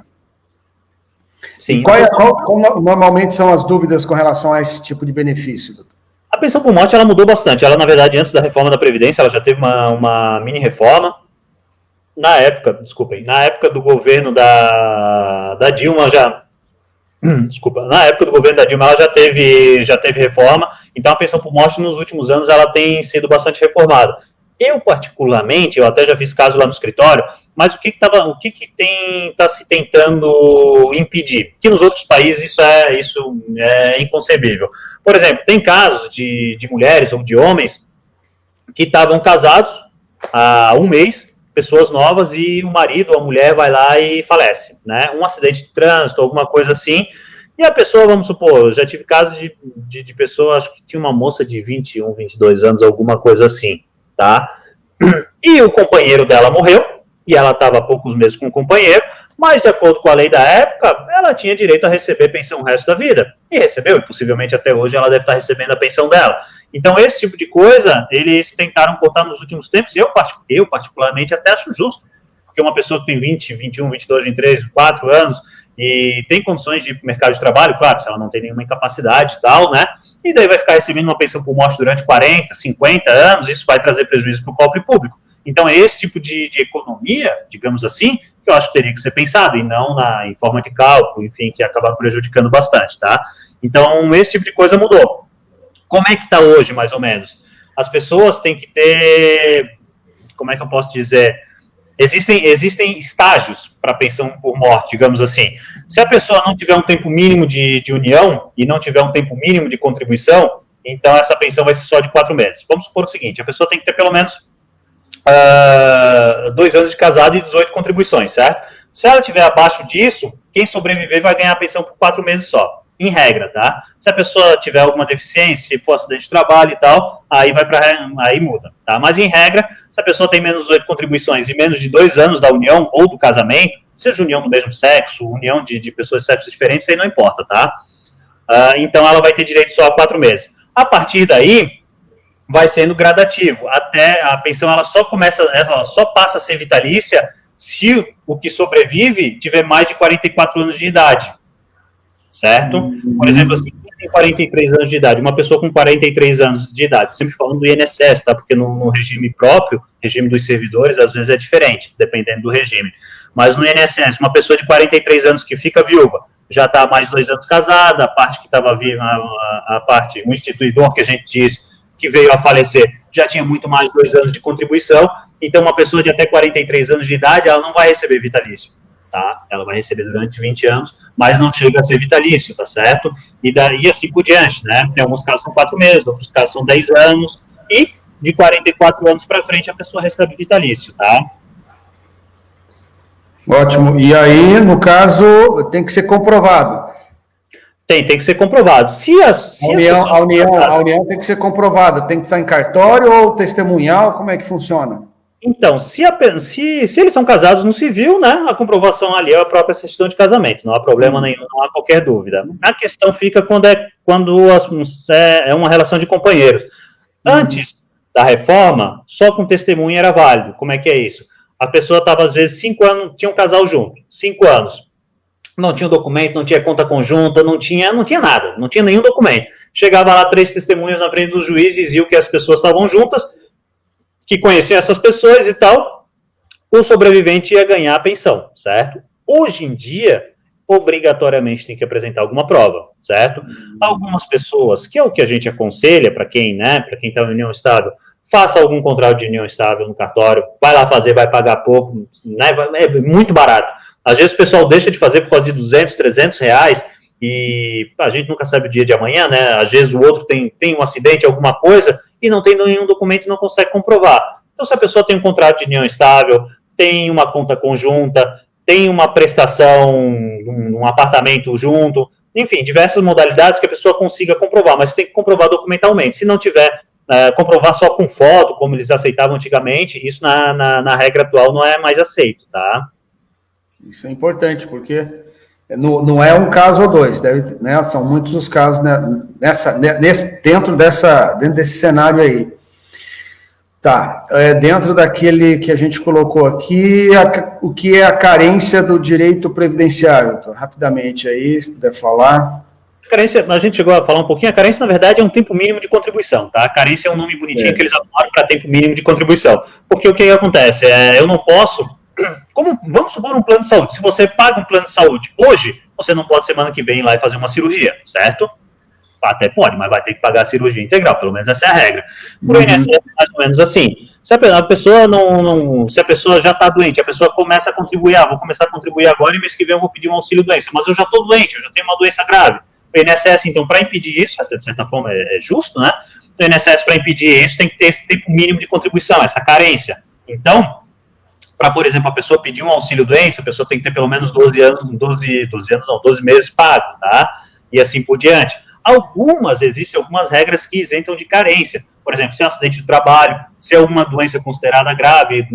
Sim. E qual normalmente são as dúvidas com relação a esse tipo de benefício? A pensão por morte, ela mudou bastante. Ela, na verdade, antes da reforma da Previdência, ela já teve uma mini reforma. Na época do governo da Dilma, na época do governo da Dilma, ela já teve reforma, então a pensão por morte nos últimos anos ela tem sido bastante reformada. Eu, particularmente, eu até já fiz caso lá no escritório, mas o que está se tentando impedir? Que nos outros países isso é inconcebível. Por exemplo, tem casos de mulheres ou de homens que estavam casados há um mês, pessoas novas, e o marido ou a mulher vai lá e falece, né? Um acidente de trânsito, alguma coisa assim, e a pessoa, vamos supor, eu já tive casos de pessoa, acho que tinha uma moça de 21, 22 anos, alguma coisa assim, tá? E o companheiro dela morreu, e ela estava há poucos meses com o companheiro, mas de acordo com a lei da época, ela tinha direito a receber pensão o resto da vida, e recebeu, e possivelmente até hoje ela deve estar recebendo a pensão dela. Então, esse tipo de coisa, eles tentaram cortar nos últimos tempos, e eu particularmente até acho justo, porque uma pessoa que tem 20, 21, 22, 23, 4 anos, e tem condições de ir para o mercado de trabalho, claro, se ela não tem nenhuma incapacidade e tal, né, e daí vai ficar recebendo uma pensão por morte durante 40, 50 anos, isso vai trazer prejuízo para o cofre público. Então, é esse tipo de economia, digamos assim, que eu acho que teria que ser pensado, e não em forma de cálculo, enfim, que acaba prejudicando bastante, tá? Então, esse tipo de coisa mudou. Como é que está hoje, mais ou menos? As pessoas têm que ter, como é que eu posso dizer? Existem estágios para pensão por morte, digamos assim. Se a pessoa não tiver um tempo mínimo de união e não tiver um tempo mínimo de contribuição, então essa pensão vai ser só de 4 meses. Vamos supor o seguinte, a pessoa tem que ter pelo menos 2 anos de casado e 18 contribuições, certo? Se ela tiver abaixo disso, quem sobreviver vai ganhar a pensão por 4 meses só. Em regra, tá? Se a pessoa tiver alguma deficiência, se for acidente de trabalho e tal, aí muda, tá? Mas em regra, se a pessoa tem menos de 8 contribuições e menos de 2 anos da união ou do casamento, seja união do mesmo sexo, união de pessoas de sexos diferentes, isso aí não importa, tá? Então ela vai ter direito só a 4 meses. A partir daí, vai sendo gradativo. Até a pensão ela só passa a ser vitalícia se o que sobrevive tiver mais de 44 anos de idade. Certo? Por exemplo, assim, tem 43 anos de idade, uma pessoa com 43 anos de idade, sempre falando do INSS, tá? Porque no regime próprio, regime dos servidores, às vezes é diferente, dependendo do regime. Mas no INSS, uma pessoa de 43 anos que fica viúva, já está há mais de 2 anos casada, a parte que estava viva, a parte, o instituidor que a gente diz que veio a falecer, já tinha muito mais de 2 anos de contribuição, então uma pessoa de até 43 anos de idade, ela não vai receber vitalício, tá? Ela vai receber durante 20 anos, mas não chega a ser vitalício, tá certo? E daí assim por diante, né? Tem alguns casos são 4 meses, outros casos são 10 anos, e de 44 anos para frente a pessoa recebe vitalício, tá? Ótimo. E aí, no caso, tem que ser comprovado. Tem que ser comprovado. A união tem que ser comprovada. Tem que estar em cartório ou testemunhal? Como é que funciona? Então, se eles são casados no civil, né, a comprovação ali é a própria certidão de casamento, não há problema nenhum, não há qualquer dúvida. A questão fica quando é uma relação de companheiros. Antes da reforma, só com testemunha era válido. Como é que é isso? A pessoa estava, às vezes, 5 anos, tinha um casal junto, 5 anos. Não tinha documento, não tinha conta conjunta, não tinha nada, não tinha nenhum documento. Chegava lá 3 testemunhas na frente do juiz, diziam que as pessoas estavam juntas, que conheciam essas pessoas e tal, o sobrevivente ia ganhar a pensão, certo? Hoje em dia, obrigatoriamente tem que apresentar alguma prova, certo? Algumas pessoas, que é o que a gente aconselha para quem está em união estável, faça algum contrato de união estável no cartório, vai lá fazer, vai pagar pouco, né? É muito barato. Às vezes o pessoal deixa de fazer por causa de 200, 300 reais, e a gente nunca sabe o dia de amanhã, né? Às vezes o outro tem um acidente, alguma coisa, e não tem nenhum documento e não consegue comprovar. Então, se a pessoa tem um contrato de união estável, tem uma conta conjunta, tem uma prestação, um apartamento junto, enfim, diversas modalidades que a pessoa consiga comprovar, mas tem que comprovar documentalmente. Se não tiver, comprovar só com foto, como eles aceitavam antigamente, isso na regra atual não é mais aceito, tá? Isso é importante, porque não é um caso ou dois, né, são muitos os casos, né, dentro desse cenário aí. Tá, dentro daquele que a gente colocou aqui, o que é a carência do direito previdenciário, doutor? Rapidamente aí, se puder falar. A carência, a gente chegou a falar um pouquinho, a carência, na verdade, é um tempo mínimo de contribuição, tá? A carência é um nome bonitinho que eles adoram para tempo mínimo de contribuição. Porque o que acontece? Eu não posso... Vamos supor um plano de saúde. Se você paga um plano de saúde hoje, você não pode semana que vem ir lá e fazer uma cirurgia, certo? Até pode, mas vai ter que pagar a cirurgia integral, pelo menos essa é a regra. Por INSS é mais ou menos assim. Se a pessoa se a pessoa já está doente, a pessoa começa a contribuir, vou começar a contribuir agora e mês que vem eu vou pedir um auxílio doença, mas eu já estou doente, eu já tenho uma doença grave. O INSS, então, para impedir isso, até de certa forma é justo, né? O INSS, para impedir isso, tem que ter esse tempo mínimo de contribuição, essa carência. Então, para, por exemplo, a pessoa pedir um auxílio doença, a pessoa tem que ter pelo menos 12 meses pago, tá? E assim por diante. Existem algumas regras que isentam de carência. Por exemplo, se é um acidente de trabalho, se é uma doença considerada grave,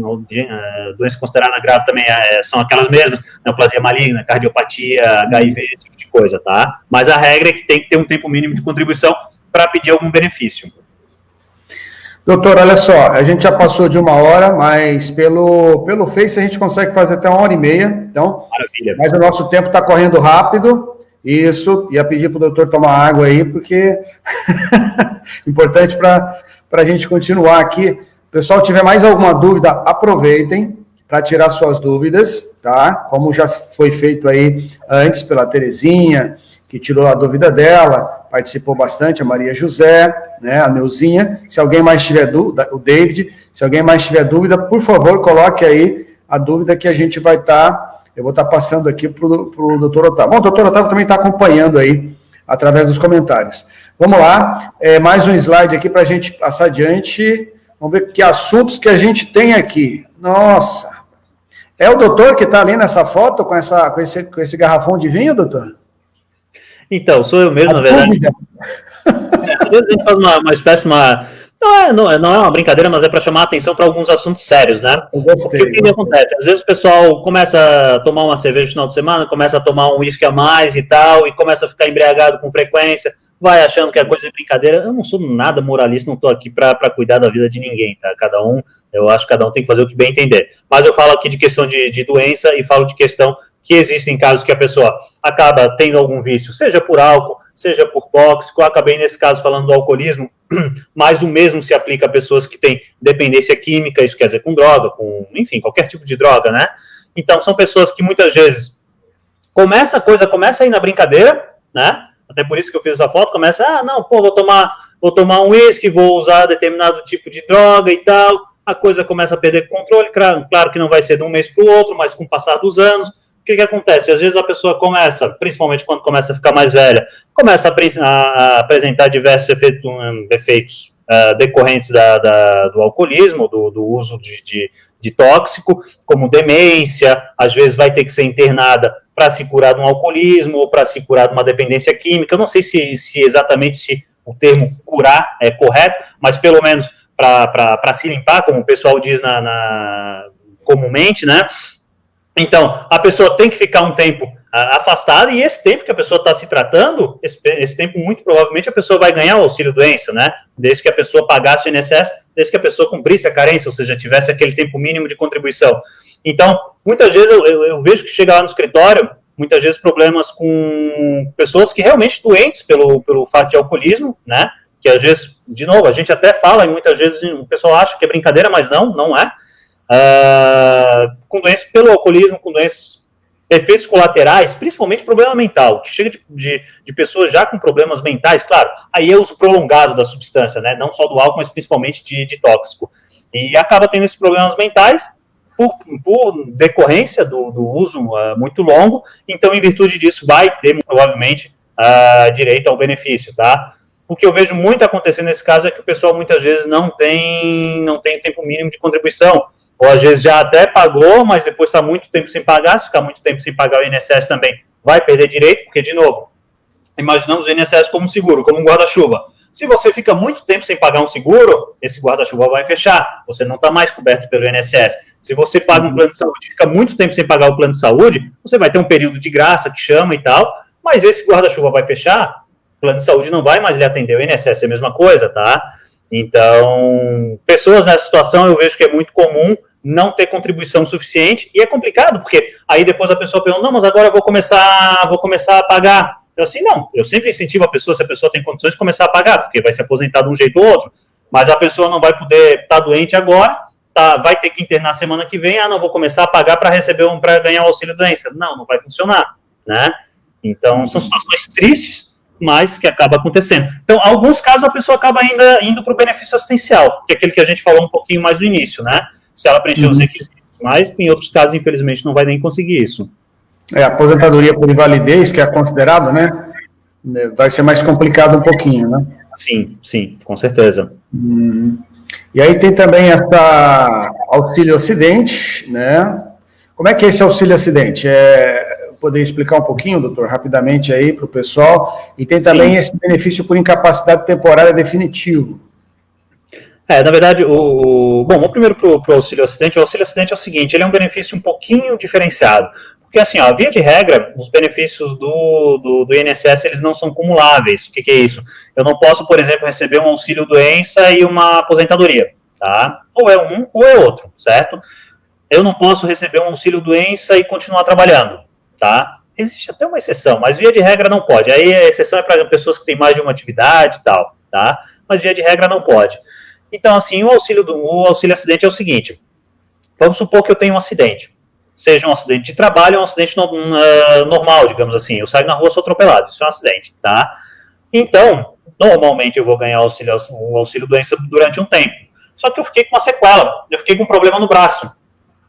doença considerada grave também são aquelas mesmas, neoplasia maligna, cardiopatia, HIV, esse tipo de coisa, tá? Mas a regra é que tem que ter um tempo mínimo de contribuição para pedir algum benefício. Doutor, olha só, a gente já passou de 1 hora, mas pelo Face a gente consegue fazer até 1h30, então, maravilha. Mas o nosso tempo está correndo rápido. Isso, ia pedir para o doutor tomar água aí, porque importante para a gente continuar aqui. O pessoal tiver mais alguma dúvida, aproveitem para tirar suas dúvidas, tá? Como já foi feito aí antes pela Terezinha, que tirou a dúvida dela, participou bastante, a Maria José, né, a Neuzinha. Se alguém mais tiver dúvida, o David, se alguém mais tiver dúvida, por favor, coloque aí a dúvida que a gente vai estar... Eu vou estar passando aqui para o doutor Otávio. Bom, o doutor Otávio também está acompanhando aí, através dos comentários. Vamos lá, mais um slide aqui para a gente passar adiante. Vamos ver que assuntos que a gente tem aqui. Nossa! É o doutor que está ali nessa foto com esse garrafão de vinho, doutor? Então, sou eu mesmo, na verdade. Às vezes a gente faz uma espécie de Não é uma brincadeira, mas é para chamar a atenção para alguns assuntos sérios, né? Porque o que acontece? Às vezes o pessoal começa a tomar uma cerveja no final de semana, começa a tomar um uísque a mais e tal, e começa a ficar embriagado com frequência, vai achando que é coisa de brincadeira. Eu não sou nada moralista, não estou aqui para cuidar da vida de ninguém, tá? Eu acho que cada um tem que fazer o que bem entender. Mas eu falo aqui de questão de doença e falo de questão que existem casos que a pessoa acaba tendo algum vício, seja por álcool, seja por tóxico. Eu acabei, nesse caso, falando do alcoolismo, mas o mesmo se aplica a pessoas que têm dependência química, isso quer dizer com droga, enfim, qualquer tipo de droga, né? Então, são pessoas que muitas vezes A coisa começa a ir na brincadeira, né? Até por isso que eu fiz essa foto, começa, não, pô, vou tomar um uísque, vou usar determinado tipo de droga e tal, a coisa começa a perder controle, claro que não vai ser de um mês para o outro, mas com o passar dos anos, o que acontece? Às vezes a pessoa começa, principalmente quando começa a ficar mais velha, começa a apresentar diversos efeitos decorrentes do alcoolismo, do uso de tóxico, como demência, às vezes vai ter que ser internada para se curar de um alcoolismo ou para se curar de uma dependência química. Eu não sei se exatamente se o termo curar é correto, mas pelo menos para se limpar, como o pessoal diz comumente, né? Então, a pessoa tem que ficar um tempo afastada, e esse tempo que a pessoa está se tratando, esse tempo, muito provavelmente, a pessoa vai ganhar o auxílio-doença, né? Desde que a pessoa pagasse o INSS, desde que a pessoa cumprisse a carência, ou seja, tivesse aquele tempo mínimo de contribuição. Então, muitas vezes eu vejo que chega lá no escritório, muitas vezes problemas com pessoas que realmente doentes pelo fato de alcoolismo, né? Que às vezes, de novo, a gente até fala, e muitas vezes o pessoal acha que é brincadeira, mas não é. Com doenças pelo alcoolismo, com doenças, efeitos colaterais, principalmente problema mental, que chega de pessoas já com problemas mentais, claro, aí é uso prolongado da substância, né, não só do álcool, mas principalmente de tóxico, e acaba tendo esses problemas mentais por decorrência do uso muito longo, então em virtude disso vai ter provavelmente direito ao benefício, tá? O que eu vejo muito acontecer nesse caso é que o pessoal muitas vezes não tem o tempo mínimo de contribuição, ou às vezes já até pagou, mas depois está muito tempo sem pagar, se ficar muito tempo sem pagar o INSS também vai perder direito, porque, de novo, imaginamos o INSS como um seguro, como um guarda-chuva. Se você fica muito tempo sem pagar um seguro, esse guarda-chuva vai fechar, você não está mais coberto pelo INSS. Se você paga um plano de saúde e fica muito tempo sem pagar o plano de saúde, você vai ter um período de graça, que chama e tal, mas esse guarda-chuva vai fechar, o plano de saúde não vai mais lhe atender, o INSS é a mesma coisa, tá? Então, pessoas nessa situação eu vejo que é muito comum não ter contribuição suficiente, e é complicado, porque aí depois a pessoa pergunta, não, mas agora eu vou começar a pagar. Eu assim, não, eu sempre incentivo a pessoa, se a pessoa tem condições, de começar a pagar, porque vai se aposentar de um jeito ou outro, mas a pessoa não vai poder estar doente agora, vai ter que internar semana que vem, não vou começar a pagar para ganhar o auxílio-doença. Não vai funcionar, né? Então, são situações tristes, mas que acaba acontecendo. Então, em alguns casos, a pessoa acaba ainda indo para o benefício assistencial, que é aquele que a gente falou um pouquinho mais no início, né? Se ela preencher os requisitos, mas em outros casos, infelizmente, não vai nem conseguir isso. A aposentadoria por invalidez, que é considerado, né? Vai ser mais complicado um pouquinho, né? Sim, com certeza. E aí tem também essa auxílio-acidente, né? Como é que é esse auxílio-acidente? Poder explicar um pouquinho, doutor, rapidamente aí para o pessoal? E tem também esse benefício por incapacidade temporária definitivo. Na verdade, vamos primeiro para o auxílio-acidente. O auxílio-acidente é o seguinte, ele é um benefício um pouquinho diferenciado. Porque, assim, via de regra, os benefícios do INSS, eles não são cumuláveis. O que é isso? Eu não posso, por exemplo, receber um auxílio-doença e uma aposentadoria, tá? Ou é um ou é outro, certo? Eu não posso receber um auxílio-doença e continuar trabalhando, tá? Existe até uma exceção, mas via de regra não pode. Aí a exceção é para pessoas que têm mais de uma atividade e tal, tá? Mas via de regra não pode. Então, assim, o auxílio-acidente é o seguinte, vamos supor que eu tenho um acidente, seja um acidente de trabalho ou um acidente normal, digamos assim, eu saio na rua, sou atropelado, isso é um acidente, tá? Então, normalmente eu vou ganhar o auxílio-doença durante um tempo, só que eu fiquei com uma sequela, eu fiquei com um problema no braço,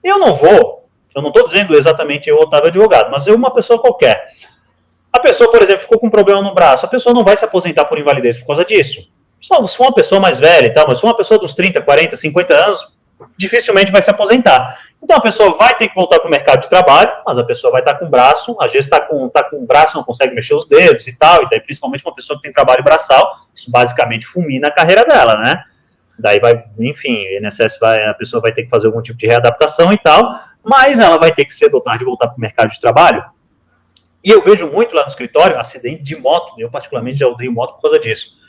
eu não estou dizendo exatamente eu, Otávio, advogado, mas uma pessoa qualquer, a pessoa, por exemplo, ficou com um problema no braço, a pessoa não vai se aposentar por invalidez por causa disso. Se for uma pessoa mais velha e tal, mas se for uma pessoa dos 30, 40, 50 anos, dificilmente vai se aposentar. Então a pessoa vai ter que voltar para o mercado de trabalho, mas a pessoa vai estar com o braço, às vezes está com o braço, não consegue mexer os dedos e tal, e daí principalmente uma pessoa que tem trabalho braçal, isso basicamente fulmina a carreira dela, né? Daí vai, enfim, a pessoa vai ter que fazer algum tipo de readaptação e tal, mas ela vai ter que cedo ou tarde voltar para o mercado de trabalho. E eu vejo muito lá no escritório acidente de moto, eu particularmente já odeio moto por causa disso.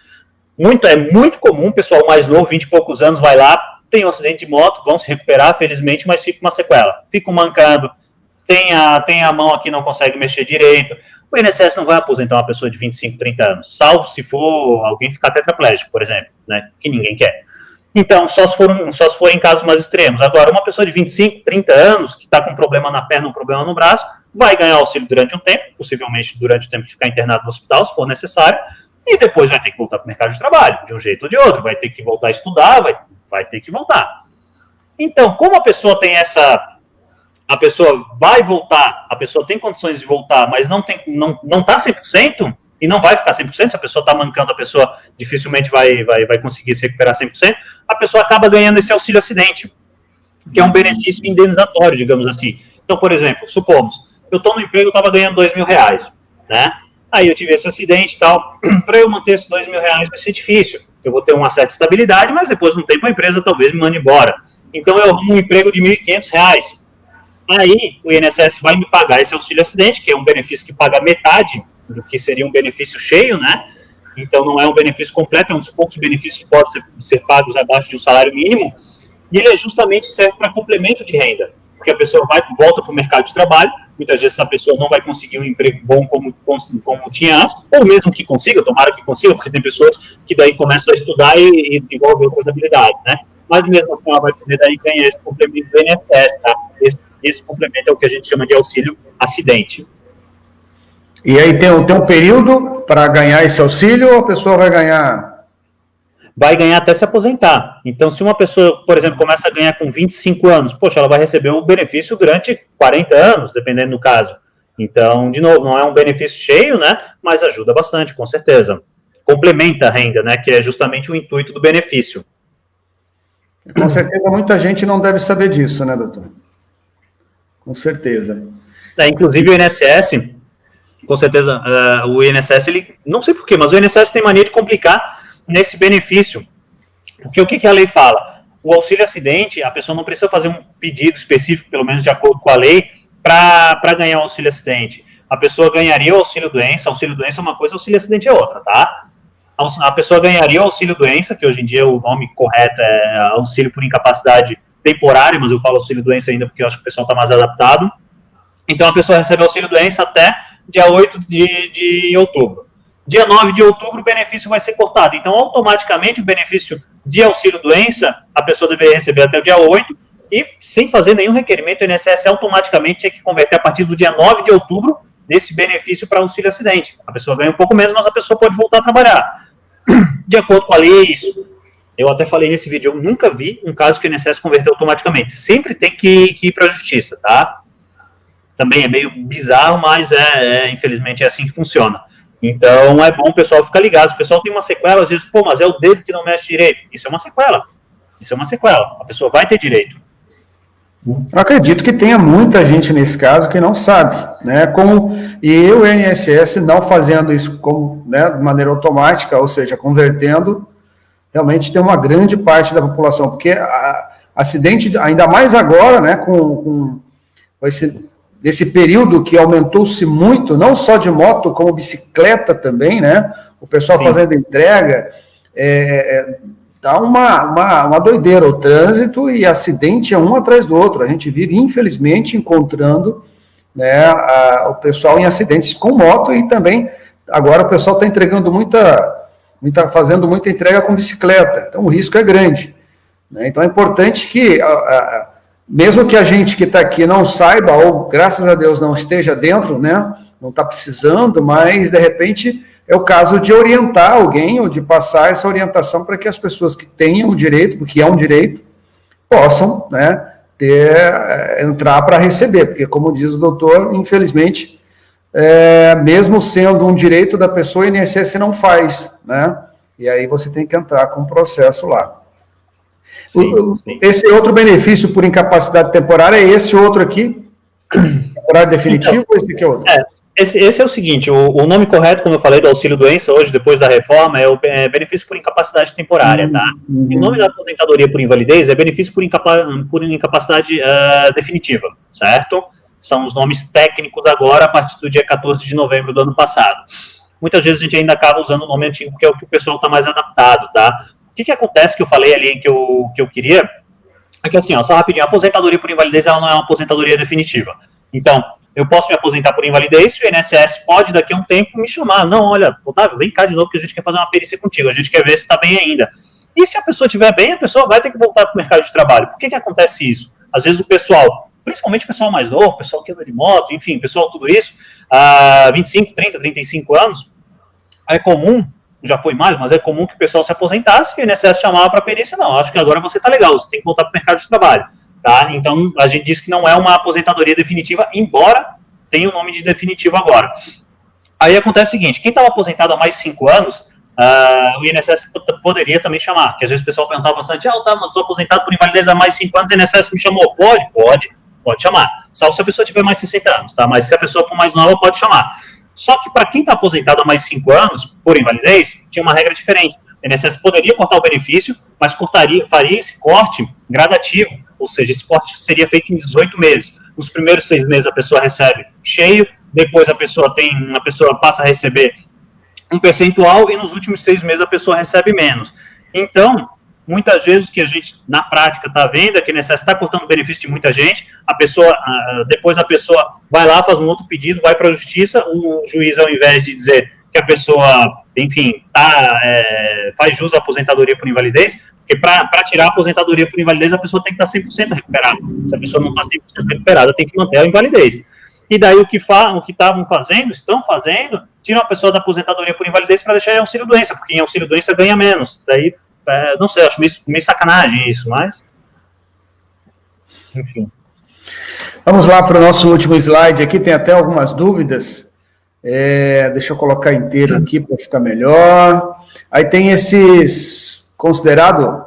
É muito comum, pessoal mais novo, 20 e poucos anos, vai lá, tem um acidente de moto, vão se recuperar, felizmente, mas fica uma sequela. Fica mancando, tem a mão aqui, não consegue mexer direito. O INSS não vai aposentar uma pessoa de 25, 30 anos, salvo se for alguém ficar tetraplégico, por exemplo, né, que ninguém quer. Então, só se for em casos mais extremos. Agora, uma pessoa de 25, 30 anos, que está com um problema na perna, um problema no braço, vai ganhar auxílio durante um tempo, possivelmente durante o tempo de ficar internado no hospital, se for necessário, e depois vai ter que voltar para o mercado de trabalho, de um jeito ou de outro, vai ter que voltar a estudar, vai ter que voltar. Então, como a pessoa tem a pessoa vai voltar, a pessoa tem condições de voltar, mas não está 100%, e não vai ficar 100%, se a pessoa está mancando, a pessoa dificilmente vai conseguir se recuperar 100%, a pessoa acaba ganhando esse auxílio acidente, que é um benefício indenizatório, digamos assim. Então, por exemplo, supomos, eu estou no emprego, eu estava ganhando R$2.000, né? Aí eu tive esse acidente e tal, para eu manter esses R$2.000 vai ser difícil, eu vou ter uma certa estabilidade, mas depois de um tempo a empresa talvez me mande embora. Então eu arrumo um emprego de R$1.500, aí o INSS vai me pagar esse auxílio acidente, que é um benefício que paga metade do que seria um benefício cheio, né? Então não é um benefício completo, é um dos poucos benefícios que podem ser pagos abaixo de um salário mínimo, e ele justamente serve para complemento de renda, porque a pessoa volta para o mercado de trabalho, muitas vezes essa pessoa não vai conseguir um emprego bom como tinha antes, ou mesmo que consiga, tomara que consiga, porque tem pessoas que daí começam a estudar e desenvolvem outras habilidades, né? Mas mesmo assim ela vai poder daí ganhar esse complemento do INSS, tá? Esse complemento é o que a gente chama de auxílio acidente. E aí tem um período para ganhar esse auxílio ou a pessoa vai ganhar? Vai ganhar até se aposentar. Então, se uma pessoa, por exemplo, começa a ganhar com 25 anos, poxa, ela vai receber o benefício durante 40 anos, dependendo do caso. Então, de novo, não é um benefício cheio, né? Mas ajuda bastante, com certeza. Complementa a renda, né? Que é justamente o intuito do benefício. Com certeza, muita gente não deve saber disso, né, doutor? Com certeza. Inclusive, o INSS, com certeza, o INSS, ele, não sei porquê, mas o INSS tem mania de complicar nesse benefício. Porque o que a lei fala? O auxílio acidente, a pessoa não precisa fazer um pedido específico, pelo menos de acordo com a lei, para ganhar o auxílio acidente. A pessoa ganharia o auxílio doença é uma coisa, auxílio acidente é outra, tá? A pessoa ganharia o auxílio doença, que hoje em dia o nome correto é auxílio por incapacidade temporária, mas eu falo auxílio doença ainda porque eu acho que o pessoal está mais adaptado. Então a pessoa recebe auxílio doença até dia 8 de outubro. Dia 9 de outubro o benefício vai ser cortado. Então, automaticamente, o benefício de auxílio-doença, a pessoa deveria receber até o dia 8, e sem fazer nenhum requerimento, o INSS automaticamente tinha que converter a partir do dia 9 de outubro nesse benefício para auxílio-acidente. A pessoa ganha um pouco menos, mas a pessoa pode voltar a trabalhar. De acordo com a lei, isso. Eu até falei nesse vídeo, eu nunca vi um caso que o INSS converteu automaticamente. Sempre tem que ir para a justiça, tá? Também é meio bizarro, mas infelizmente é assim que funciona. Então, é bom o pessoal ficar ligado. O pessoal tem uma sequela, às vezes, mas é o dedo que não mexe direito. Isso é uma sequela. A pessoa vai ter direito. Eu acredito que tenha muita gente nesse caso que não sabe, né? E o INSS não fazendo isso né, de maneira automática, ou seja, convertendo, realmente tem uma grande parte da população, porque acidente, ainda mais agora, né, com esse período que aumentou-se muito, não só de moto, como bicicleta também, né? O pessoal Sim. fazendo entrega, tá uma doideira. O trânsito e acidente é um atrás do outro. A gente vive, infelizmente, encontrando, né, o pessoal em acidentes com moto e também, agora o pessoal está entregando fazendo muita entrega com bicicleta. Então, o risco é grande, né? Então, é importante que... mesmo que a gente que está aqui não saiba, ou graças a Deus não esteja dentro, né, não está precisando, mas de repente é o caso de orientar alguém ou de passar essa orientação para que as pessoas que tenham o direito, porque é um direito, possam, né, entrar para receber, porque como diz o doutor, infelizmente, mesmo sendo um direito da pessoa, o INSS não faz, né, e aí você tem que entrar com o processo lá. Sim. Esse outro benefício por incapacidade temporária é esse outro aqui? Temporário definitivo então, ou esse aqui é outro? Esse é o seguinte, o nome correto, como eu falei, do auxílio-doença, hoje, depois da reforma, é o benefício por incapacidade temporária, tá? E o nome da aposentadoria por invalidez é benefício por incapacidade definitiva, certo? São os nomes técnicos agora, a partir do dia 14 de novembro do ano passado. Muitas vezes a gente ainda acaba usando o nome antigo, porque é o que o pessoal está mais adaptado, tá? O que acontece que eu falei ali que eu queria é que, assim, só rapidinho, a aposentadoria por invalidez ela não é uma aposentadoria definitiva. Então, eu posso me aposentar por invalidez, e o INSS pode, daqui a um tempo, me chamar. Não, olha, Otávio, vem cá de novo que a gente quer fazer uma perícia contigo, a gente quer ver se está bem ainda. E se a pessoa estiver bem, a pessoa vai ter que voltar para o mercado de trabalho. Por que acontece isso? Às vezes o pessoal principalmente o pessoal mais novo, o pessoal que anda de moto, enfim, pessoal tudo isso, 25, 30, 35 anos, é comum, já foi mais, mas é comum que o pessoal se aposentasse, que o INSS chamava para perícia, não, acho que agora você está legal, você tem que voltar para o mercado de trabalho, tá? Então, a gente diz que não é uma aposentadoria definitiva, embora tenha o nome de definitivo agora. Aí acontece o seguinte, quem estava aposentado há mais de 5 anos, o INSS poderia também chamar, que às vezes o pessoal perguntava bastante, tá, mas estou aposentado por invalidez há mais de 5 anos, o INSS me chamou. Pode chamar, salvo se a pessoa tiver mais de 60 anos, tá? Mas se a pessoa for mais nova, pode chamar. Só que para quem está aposentado há mais de 5 anos, por invalidez, tinha uma regra diferente. O INSS poderia cortar o benefício, mas faria esse corte gradativo, ou seja, esse corte seria feito em 18 meses. Nos primeiros 6 meses a pessoa recebe cheio, depois a pessoa passa a receber um percentual e nos últimos 6 meses a pessoa recebe menos. Então, muitas vezes o que a gente, na prática, está vendo é que o INSS está cortando o benefício de muita gente, depois a pessoa vai lá, faz um outro pedido, vai para a justiça, o juiz, ao invés de dizer que a pessoa, enfim, faz jus à aposentadoria por invalidez, porque para tirar a aposentadoria por invalidez, a pessoa tem que estar 100% recuperada. Se a pessoa não está 100% recuperada, tem que manter a invalidez. E daí o que estão fazendo, tiram a pessoa da aposentadoria por invalidez para deixar em auxílio-doença, porque em auxílio-doença ganha menos. Daí, não sei, acho meio sacanagem isso, mas... Enfim. Vamos lá para o nosso último slide aqui, tem até algumas dúvidas. Deixa eu colocar inteiro aqui para ficar melhor. Aí tem esses considerados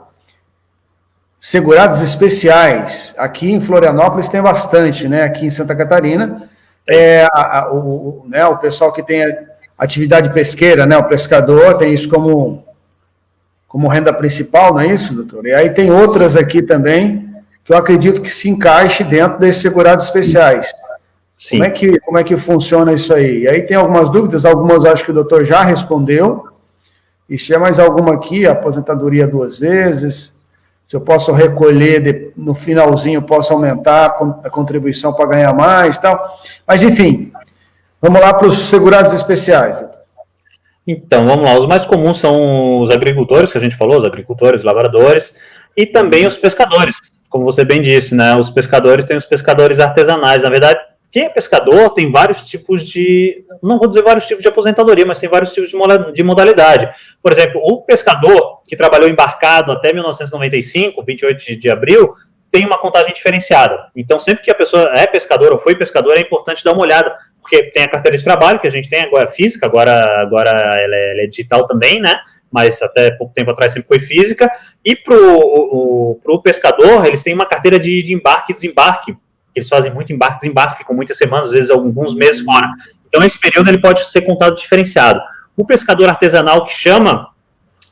segurados especiais. Aqui em Florianópolis tem bastante, né? Aqui em Santa Catarina, o pessoal que tem atividade pesqueira, né? O pescador tem isso como renda principal, não é isso, doutor? E aí tem outras aqui também, que eu acredito que se encaixe dentro desses segurados especiais. Sim. Como é que funciona isso aí? E aí tem algumas dúvidas, algumas acho que o doutor já respondeu, e se tiver mais alguma aqui, aposentadoria 2 vezes... Se eu posso recolher no finalzinho, posso aumentar a contribuição para ganhar mais e tal. Mas, enfim, vamos lá para os segurados especiais. Então, vamos lá. Os mais comuns são os agricultores, que a gente falou, os agricultores, lavradores, e também os pescadores. Como você bem disse, né? Os pescadores têm os pescadores artesanais. Na verdade, quem é pescador tem vários tipos não vou dizer vários tipos de aposentadoria, mas tem vários tipos de modalidade. Por exemplo, o pescador que trabalhou embarcado até 1995, 28 de abril, tem uma contagem diferenciada. Então, sempre que a pessoa é pescador ou foi pescador, é importante dar uma olhada, porque tem a carteira de trabalho, que a gente tem agora física, agora ela é digital também, né? Mas até pouco tempo atrás sempre foi física. E para o pescador, eles têm uma carteira de embarque e desembarque. Eles fazem muito embarque e desembarque, ficam muitas semanas, às vezes alguns meses fora. Então, esse período ele pode ser contado diferenciado. O pescador artesanal que chama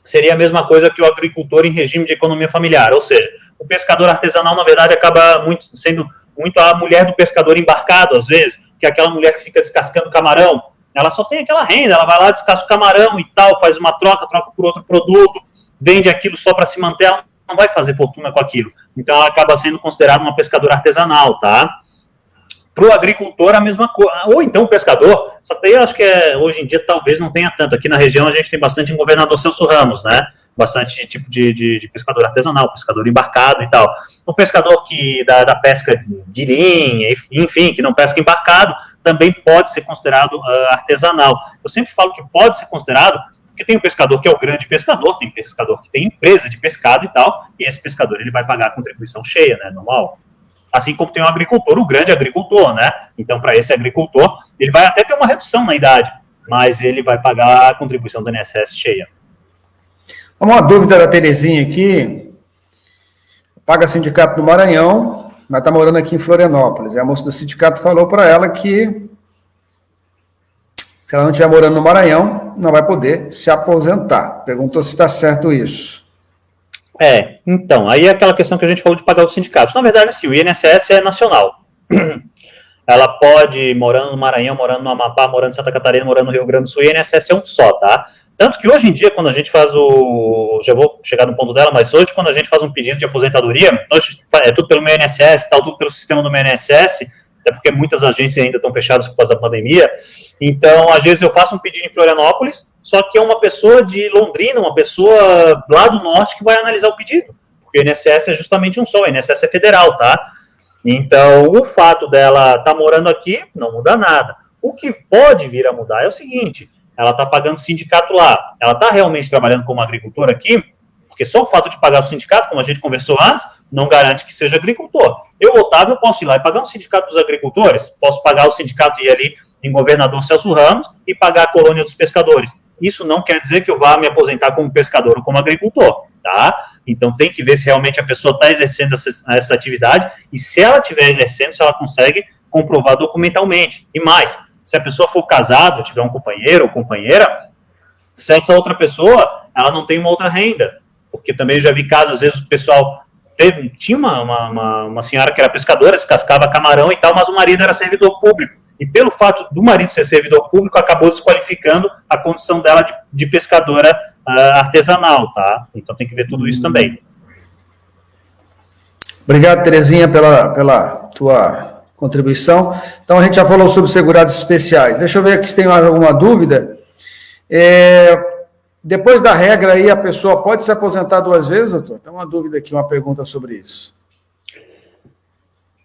seria a mesma coisa que o agricultor em regime de economia familiar, ou seja, o pescador artesanal, na verdade, acaba sendo muito a mulher do pescador embarcado, às vezes, que é aquela mulher que fica descascando camarão, ela só tem aquela renda, ela vai lá, descasca o camarão e tal, faz uma troca por outro produto, vende aquilo só para se manter, ela não vai fazer fortuna com aquilo. Então, ela acaba sendo considerada uma pescadora artesanal, tá? Para o agricultor, a mesma coisa. Ou então o pescador, só que aí eu acho que hoje em dia talvez não tenha tanto. Aqui na região a gente tem bastante em Governador Celso Ramos, né? Bastante tipo de pescador artesanal, pescador embarcado e tal. O pescador da pesca de linha, enfim, que não pesca embarcado, também pode ser considerado artesanal. Eu sempre falo que pode ser considerado, porque tem o pescador que é o grande pescador, tem pescador que tem empresa de pescado e tal, e esse pescador ele vai pagar a contribuição cheia, né, normal. Assim como tem o agricultor, o grande agricultor, né? Então, para esse agricultor, ele vai até ter uma redução na idade, mas ele vai pagar a contribuição do INSS cheia. Uma dúvida da Terezinha aqui. Paga sindicato do Maranhão, mas está morando aqui em Florianópolis. E a moça do sindicato falou para ela que se ela não estiver morando no Maranhão, não vai poder se aposentar. Perguntou se está certo isso. Então, aí é aquela questão que a gente falou de pagar os sindicatos. Na verdade, assim, o INSS é nacional. Ela pode, morando no Maranhão, morando no Amapá, morando em Santa Catarina, morando no Rio Grande do Sul, o INSS é um só, tá? Tanto que hoje em dia, quando a gente faz já vou chegar no ponto dela, mas hoje, quando a gente faz um pedido de aposentadoria, hoje é tudo pelo meu INSS, tudo pelo sistema do meu INSS, até porque muitas agências ainda estão fechadas por causa da pandemia. Então, às vezes eu faço um pedido em Florianópolis, só que é uma pessoa de Londrina, uma pessoa lá do norte que vai analisar o pedido, porque o INSS é justamente um só, o INSS é federal, tá? Então, o fato dela estar morando aqui não muda nada. O que pode vir a mudar é o seguinte, ela está pagando sindicato lá, ela está realmente trabalhando como agricultora aqui, porque só o fato de pagar o sindicato, como a gente conversou antes, não garante que seja agricultor. Eu, Otávio, posso ir lá e pagar um sindicato dos agricultores, posso pagar o sindicato e ir ali em Governador Celso Ramos e pagar a colônia dos pescadores. Isso não quer dizer que eu vá me aposentar como pescador ou como agricultor, tá? Então tem que ver se realmente a pessoa está exercendo essa atividade e se ela estiver exercendo, se ela consegue comprovar documentalmente. E mais, se a pessoa for casada, tiver um companheiro ou companheira, se essa outra pessoa, ela não tem uma outra renda, porque também eu já vi casos, às vezes o pessoal tinha uma senhora que era pescadora, descascava camarão e tal, mas o marido era servidor público. E pelo fato do marido ser servidor público, acabou desqualificando a condição dela de pescadora artesanal, tá? Então tem que ver tudo isso também. Obrigado, Terezinha, pela tua contribuição. Então a gente já falou sobre segurados especiais. Deixa eu ver aqui se tem mais alguma dúvida. Depois da regra aí, a pessoa pode se aposentar 2 vezes, doutor? Tem uma dúvida aqui, uma pergunta sobre isso.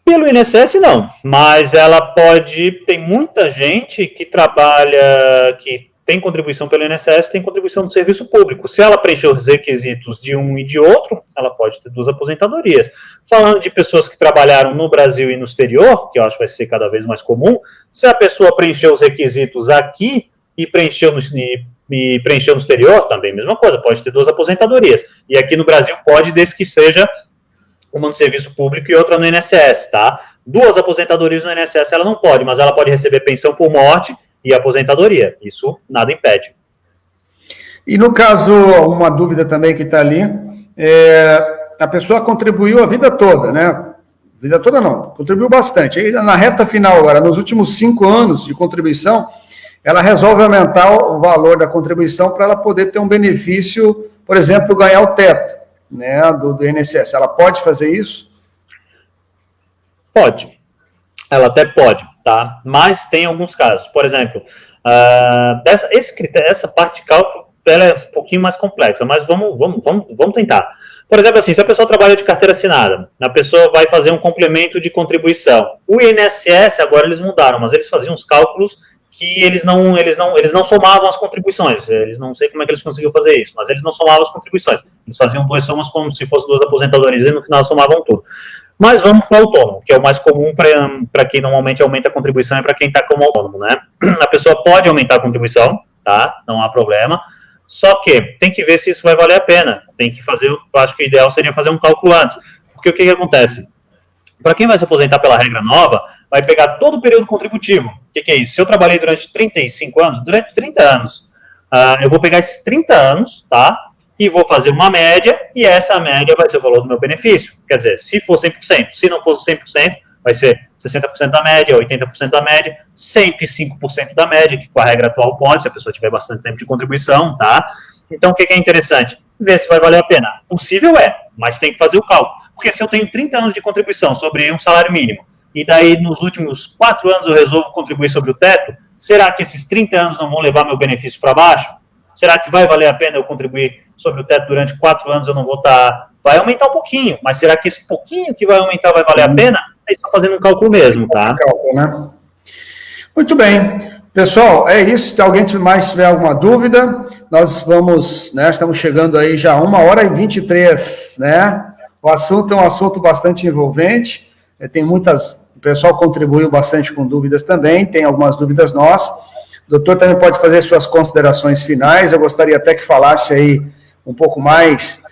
Pelo INSS, não, mas ela pode, tem muita gente que trabalha, que tem contribuição pelo INSS, tem contribuição do serviço público. Se ela preencher os requisitos de um e de outro, ela pode ter 2 aposentadorias. Falando de pessoas que trabalharam no Brasil e no exterior, que eu acho que vai ser cada vez mais comum, se a pessoa preencher os requisitos aqui e preencher no exterior, também mesma coisa, pode ter 2 aposentadorias. E aqui no Brasil pode, desde que seja uma no serviço público e outra no INSS, tá? 2 aposentadorias no INSS ela não pode, mas ela pode receber pensão por morte e aposentadoria. Isso nada impede. E no caso, uma dúvida também que está ali, a pessoa contribuiu a vida toda, né? Vida toda não, contribuiu bastante. E na reta final agora, nos últimos 5 anos de contribuição, ela resolve aumentar o valor da contribuição para ela poder ter um benefício, por exemplo, ganhar o teto, né, do INSS. Ela pode fazer isso? Pode. Ela até pode, tá? Mas tem alguns casos. Por exemplo, essa parte de cálculo ela é um pouquinho mais complexa, mas vamos tentar. Por exemplo, assim, se a pessoa trabalha de carteira assinada, a pessoa vai fazer um complemento de contribuição. O INSS, agora eles mudaram, mas eles faziam os cálculos que eles não somavam as contribuições. Eles não sei como é que eles conseguiam fazer isso, mas eles não somavam as contribuições. Eles faziam 2 somas como se fossem 2 aposentadorias e no final somavam tudo. Mas vamos para o autônomo, que é o mais comum para quem normalmente aumenta a contribuição e para quem está como autônomo, né? A pessoa pode aumentar a contribuição, tá? Não há problema. Só que tem que ver se isso vai valer a pena. Tem que fazer, eu acho que o ideal seria fazer um cálculo antes. Porque o que acontece? Para quem vai se aposentar pela regra nova, vai pegar todo o período contributivo. O que é isso? Se eu trabalhei durante 35 anos, durante 30 anos, eu vou pegar esses 30 anos, tá? E vou fazer uma média, e essa média vai ser o valor do meu benefício. Quer dizer, se for 100%, se não for 100%, vai ser 60% da média, 80% da média, 105% da média, que com a regra atual pode, se a pessoa tiver bastante tempo de contribuição, tá? Então, o que é interessante? Ver se vai valer a pena. Possível mas tem que fazer o cálculo. Porque se eu tenho 30 anos de contribuição sobre um salário mínimo, e daí nos últimos 4 anos eu resolvo contribuir sobre o teto, será que esses 30 anos não vão levar meu benefício para baixo? Será que vai valer a pena eu contribuir sobre o teto durante 4 anos? Eu não vou estar... Vai aumentar um pouquinho, mas será que esse pouquinho que vai aumentar vai valer a pena? Aí está fazendo um cálculo mesmo, tá? Muito bem. Pessoal, é isso. Se alguém mais tiver alguma dúvida, nós vamos, né, estamos chegando aí já 1h23, né? O assunto é um assunto bastante envolvente, tem muitas... O pessoal contribuiu bastante com dúvidas também, tem algumas dúvidas nossas. O doutor também pode fazer suas considerações finais. Eu gostaria até que falasse aí um pouco mais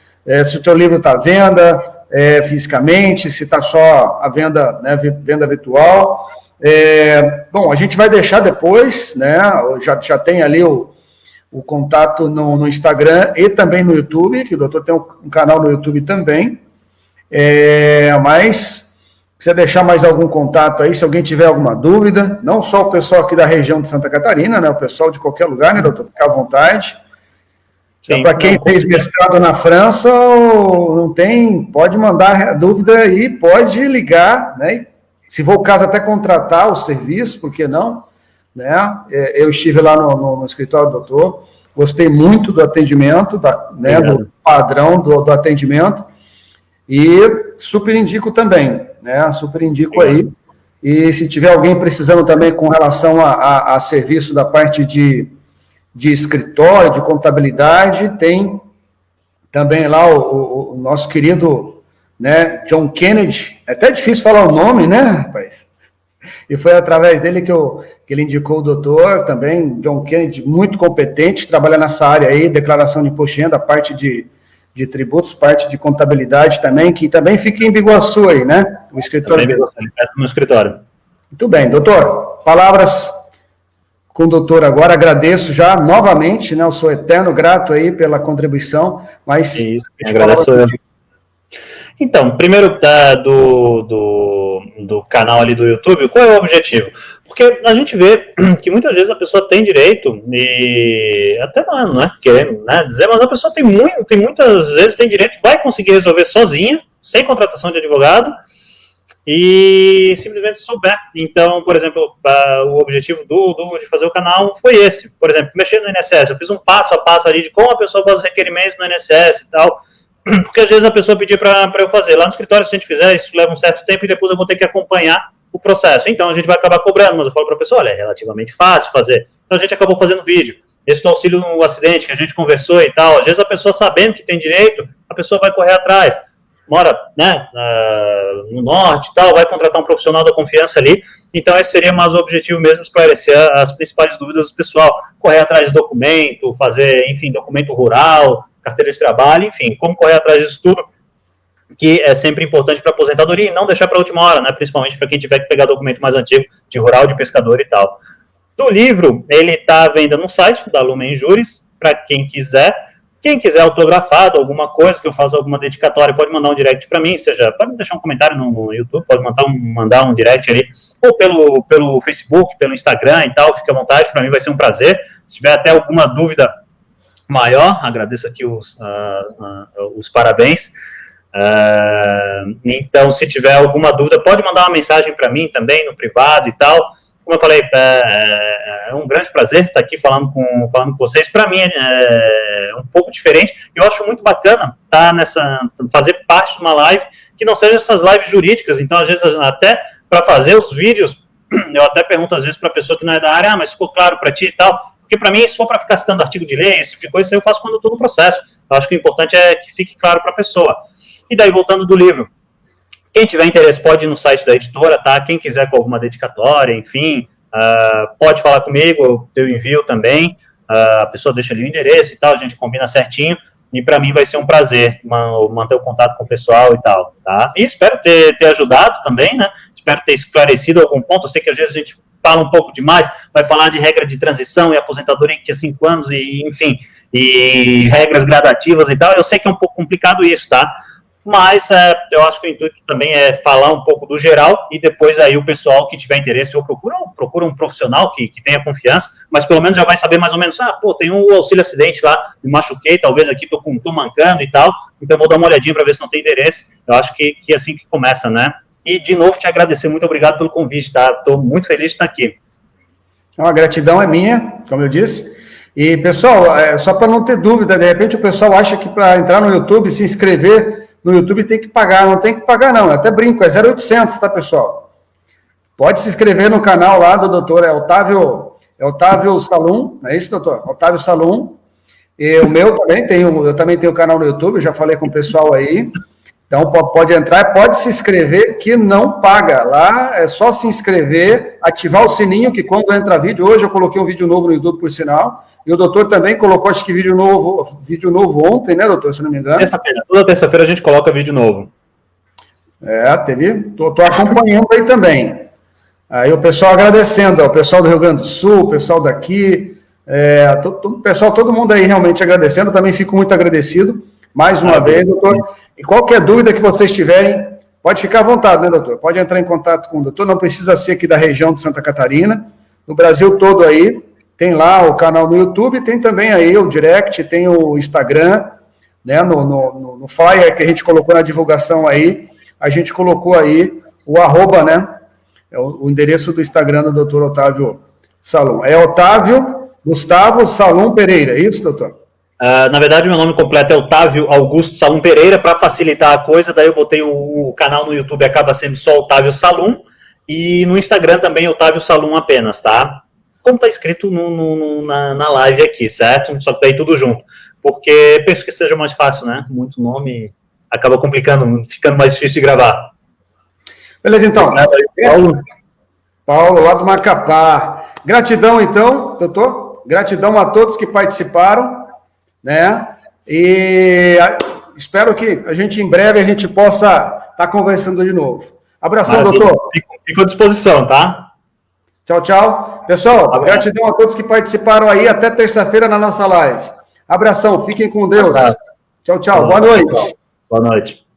se o teu livro está à venda fisicamente, se está só à venda, né, venda virtual. Bom, a gente vai deixar depois, né? Já tem ali o contato no Instagram e também no YouTube, que o doutor tem um canal no YouTube também. Mas... Se você deixar mais algum contato aí, se alguém tiver alguma dúvida, não só o pessoal aqui da região de Santa Catarina, né? O pessoal de qualquer lugar, né, doutor? Fica à vontade. Para quem fez mestrado na França, não tem, pode mandar dúvida aí, pode ligar, né? Se for o caso, até contratar o serviço, por que não? Né? Eu estive lá no escritório do doutor, gostei muito do atendimento, né, do padrão do atendimento, e super indico também. né? Super indico aí. E se tiver alguém precisando também com relação a serviço da parte de escritório, de contabilidade, tem também lá o nosso querido, né, John Kennedy. É até difícil falar o nome, né, rapaz? E foi através dele que ele indicou o doutor, também, John Kennedy, muito competente, trabalha nessa área aí, declaração de imposto de renda, parte de tributos, parte de contabilidade também, que também fica em Biguaçu aí, né? O escritório dele. No escritório. Muito bem, doutor. Palavras com o doutor agora. Agradeço já novamente, né? Eu sou eterno grato aí pela contribuição, mas... Isso, agradeço eu. Então, primeiro do canal ali do YouTube, qual é o objetivo? Porque a gente vê que muitas vezes a pessoa tem direito, e até não é querendo, né, dizer, mas a pessoa tem muitas vezes tem direito, vai conseguir resolver sozinha, sem contratação de advogado, e simplesmente souber. Então, por exemplo, o objetivo de fazer o canal foi esse. Por exemplo, mexer no INSS, eu fiz um passo a passo ali de como a pessoa faz os requerimentos no INSS e tal, porque às vezes a pessoa pedia para eu fazer. Lá no escritório, se a gente fizer, isso leva um certo tempo e depois eu vou ter que acompanhar o processo. Então, a gente vai acabar cobrando, mas eu falo para a pessoa, olha, é relativamente fácil fazer. Então, a gente acabou fazendo vídeo. Esse do auxílio no acidente que a gente conversou e tal, às vezes a pessoa sabendo que tem direito, a pessoa vai correr atrás. Mora, né, no norte e tal, vai contratar um profissional da confiança ali. Então, esse seria mais o objetivo mesmo, esclarecer as principais dúvidas do pessoal. Correr atrás de documento, fazer, enfim, documento rural, carteira de trabalho, enfim, como correr atrás disso tudo, que é sempre importante para a aposentadoria e não deixar para a última hora, né, principalmente para quem tiver que pegar documento mais antigo, de rural, de pescador e tal. Do livro, ele está à venda no site da Lumen Juris, para quem quiser autografado, alguma coisa, que eu faça alguma dedicatória, pode mandar um direct para mim, pode deixar um comentário no YouTube, pode mandar um direct ali, ou pelo Facebook, pelo Instagram e tal, fique à vontade, para mim vai ser um prazer. Se tiver até alguma dúvida maior, agradeço aqui os parabéns. Então, se tiver alguma dúvida, pode mandar uma mensagem para mim também, no privado e tal. Como eu falei, é um grande prazer estar aqui falando com vocês. Para mim é um pouco diferente. Eu acho muito bacana fazer parte de uma live que não seja essas lives jurídicas. Então, às vezes, até para fazer os vídeos, eu até pergunto às vezes para a pessoa que não é da área, mas ficou claro para ti e tal. Porque para mim, se for para ficar citando artigo de lei, esse tipo de coisa, isso eu faço quando eu estou no processo. Eu acho que o importante é que fique claro para a pessoa. E daí, voltando do livro, quem tiver interesse pode ir no site da editora, tá? Quem quiser com alguma dedicatória, enfim, pode falar comigo, eu envio também, a pessoa deixa ali o endereço e tal, a gente combina certinho, e para mim vai ser um prazer manter o contato com o pessoal e tal, tá? E espero ter ajudado também, né? Espero ter esclarecido algum ponto. Eu sei que às vezes a gente fala um pouco demais, vai falar de regra de transição e aposentadoria que tinha 5 anos, e enfim, e regras gradativas e tal. Eu sei que é um pouco complicado isso, tá? Mas eu acho que o intuito também é falar um pouco do geral, e depois aí o pessoal que tiver interesse ou procura um profissional que tenha confiança, mas pelo menos já vai saber mais ou menos, tem um auxílio acidente lá, me machuquei, talvez aqui tô mancando e tal, então vou dar uma olhadinha para ver se não tem interesse. Eu acho que é assim que começa, né? E de novo te agradecer, muito obrigado pelo convite, tá? Tô muito feliz de estar aqui. A gratidão é minha, como eu disse. E pessoal, só para não ter dúvida, de repente o pessoal acha que para entrar no YouTube, se inscrever no YouTube tem que pagar. Não tem que pagar, não. Eu até brinco, é 0,800, tá, pessoal? Pode se inscrever no canal lá do doutor Otávio Salum, não é isso, doutor? Otávio Salum. E o meu também, eu também tenho canal no YouTube, eu já falei com o pessoal aí. Então, pode entrar, pode se inscrever, que não paga. Lá é só se inscrever, ativar o sininho, que quando entra vídeo, hoje eu coloquei um vídeo novo no YouTube, por sinal, e o doutor também colocou, acho que vídeo novo ontem, né, doutor, se não me engano? Toda terça-feira a gente coloca vídeo novo. Tô acompanhando aí também. Aí o pessoal agradecendo, o pessoal do Rio Grande do Sul, o pessoal daqui, todo mundo aí realmente agradecendo, eu também fico muito agradecido, mais uma vez, doutor. E qualquer dúvida que vocês tiverem, pode ficar à vontade, né, doutor? Pode entrar em contato com o doutor, não precisa ser aqui da região de Santa Catarina, no Brasil todo aí, tem lá o canal no YouTube, tem também aí o direct, tem o Instagram, né, no flyer que a gente colocou na divulgação aí, a gente colocou aí o @, né, o endereço do Instagram do doutor Otávio Salum. É Otávio Gustavo Salum Pereira, é isso, doutor? Na verdade, meu nome completo é Otávio Augusto Salum Pereira, para facilitar a coisa, daí eu botei o canal no YouTube, acaba sendo só Otávio Salum, e no Instagram também Otávio Salum apenas, tá? Como está escrito na live aqui, certo? Só que daí tudo junto. Porque penso que seja mais fácil, né? Muito nome acaba complicando, ficando mais difícil de gravar. Beleza, então. Paulo, lá do Macapá. Gratidão, então, doutor. Gratidão a todos que participaram, né? E espero que em breve a gente possa estar conversando de novo. Abração, doutor. Fico à disposição, tá? Tchau, tchau. Pessoal, gratidão a todos que participaram aí. Até terça-feira na nossa live. Abração, fiquem com Deus. Tchau, tchau. Boa noite. Boa noite.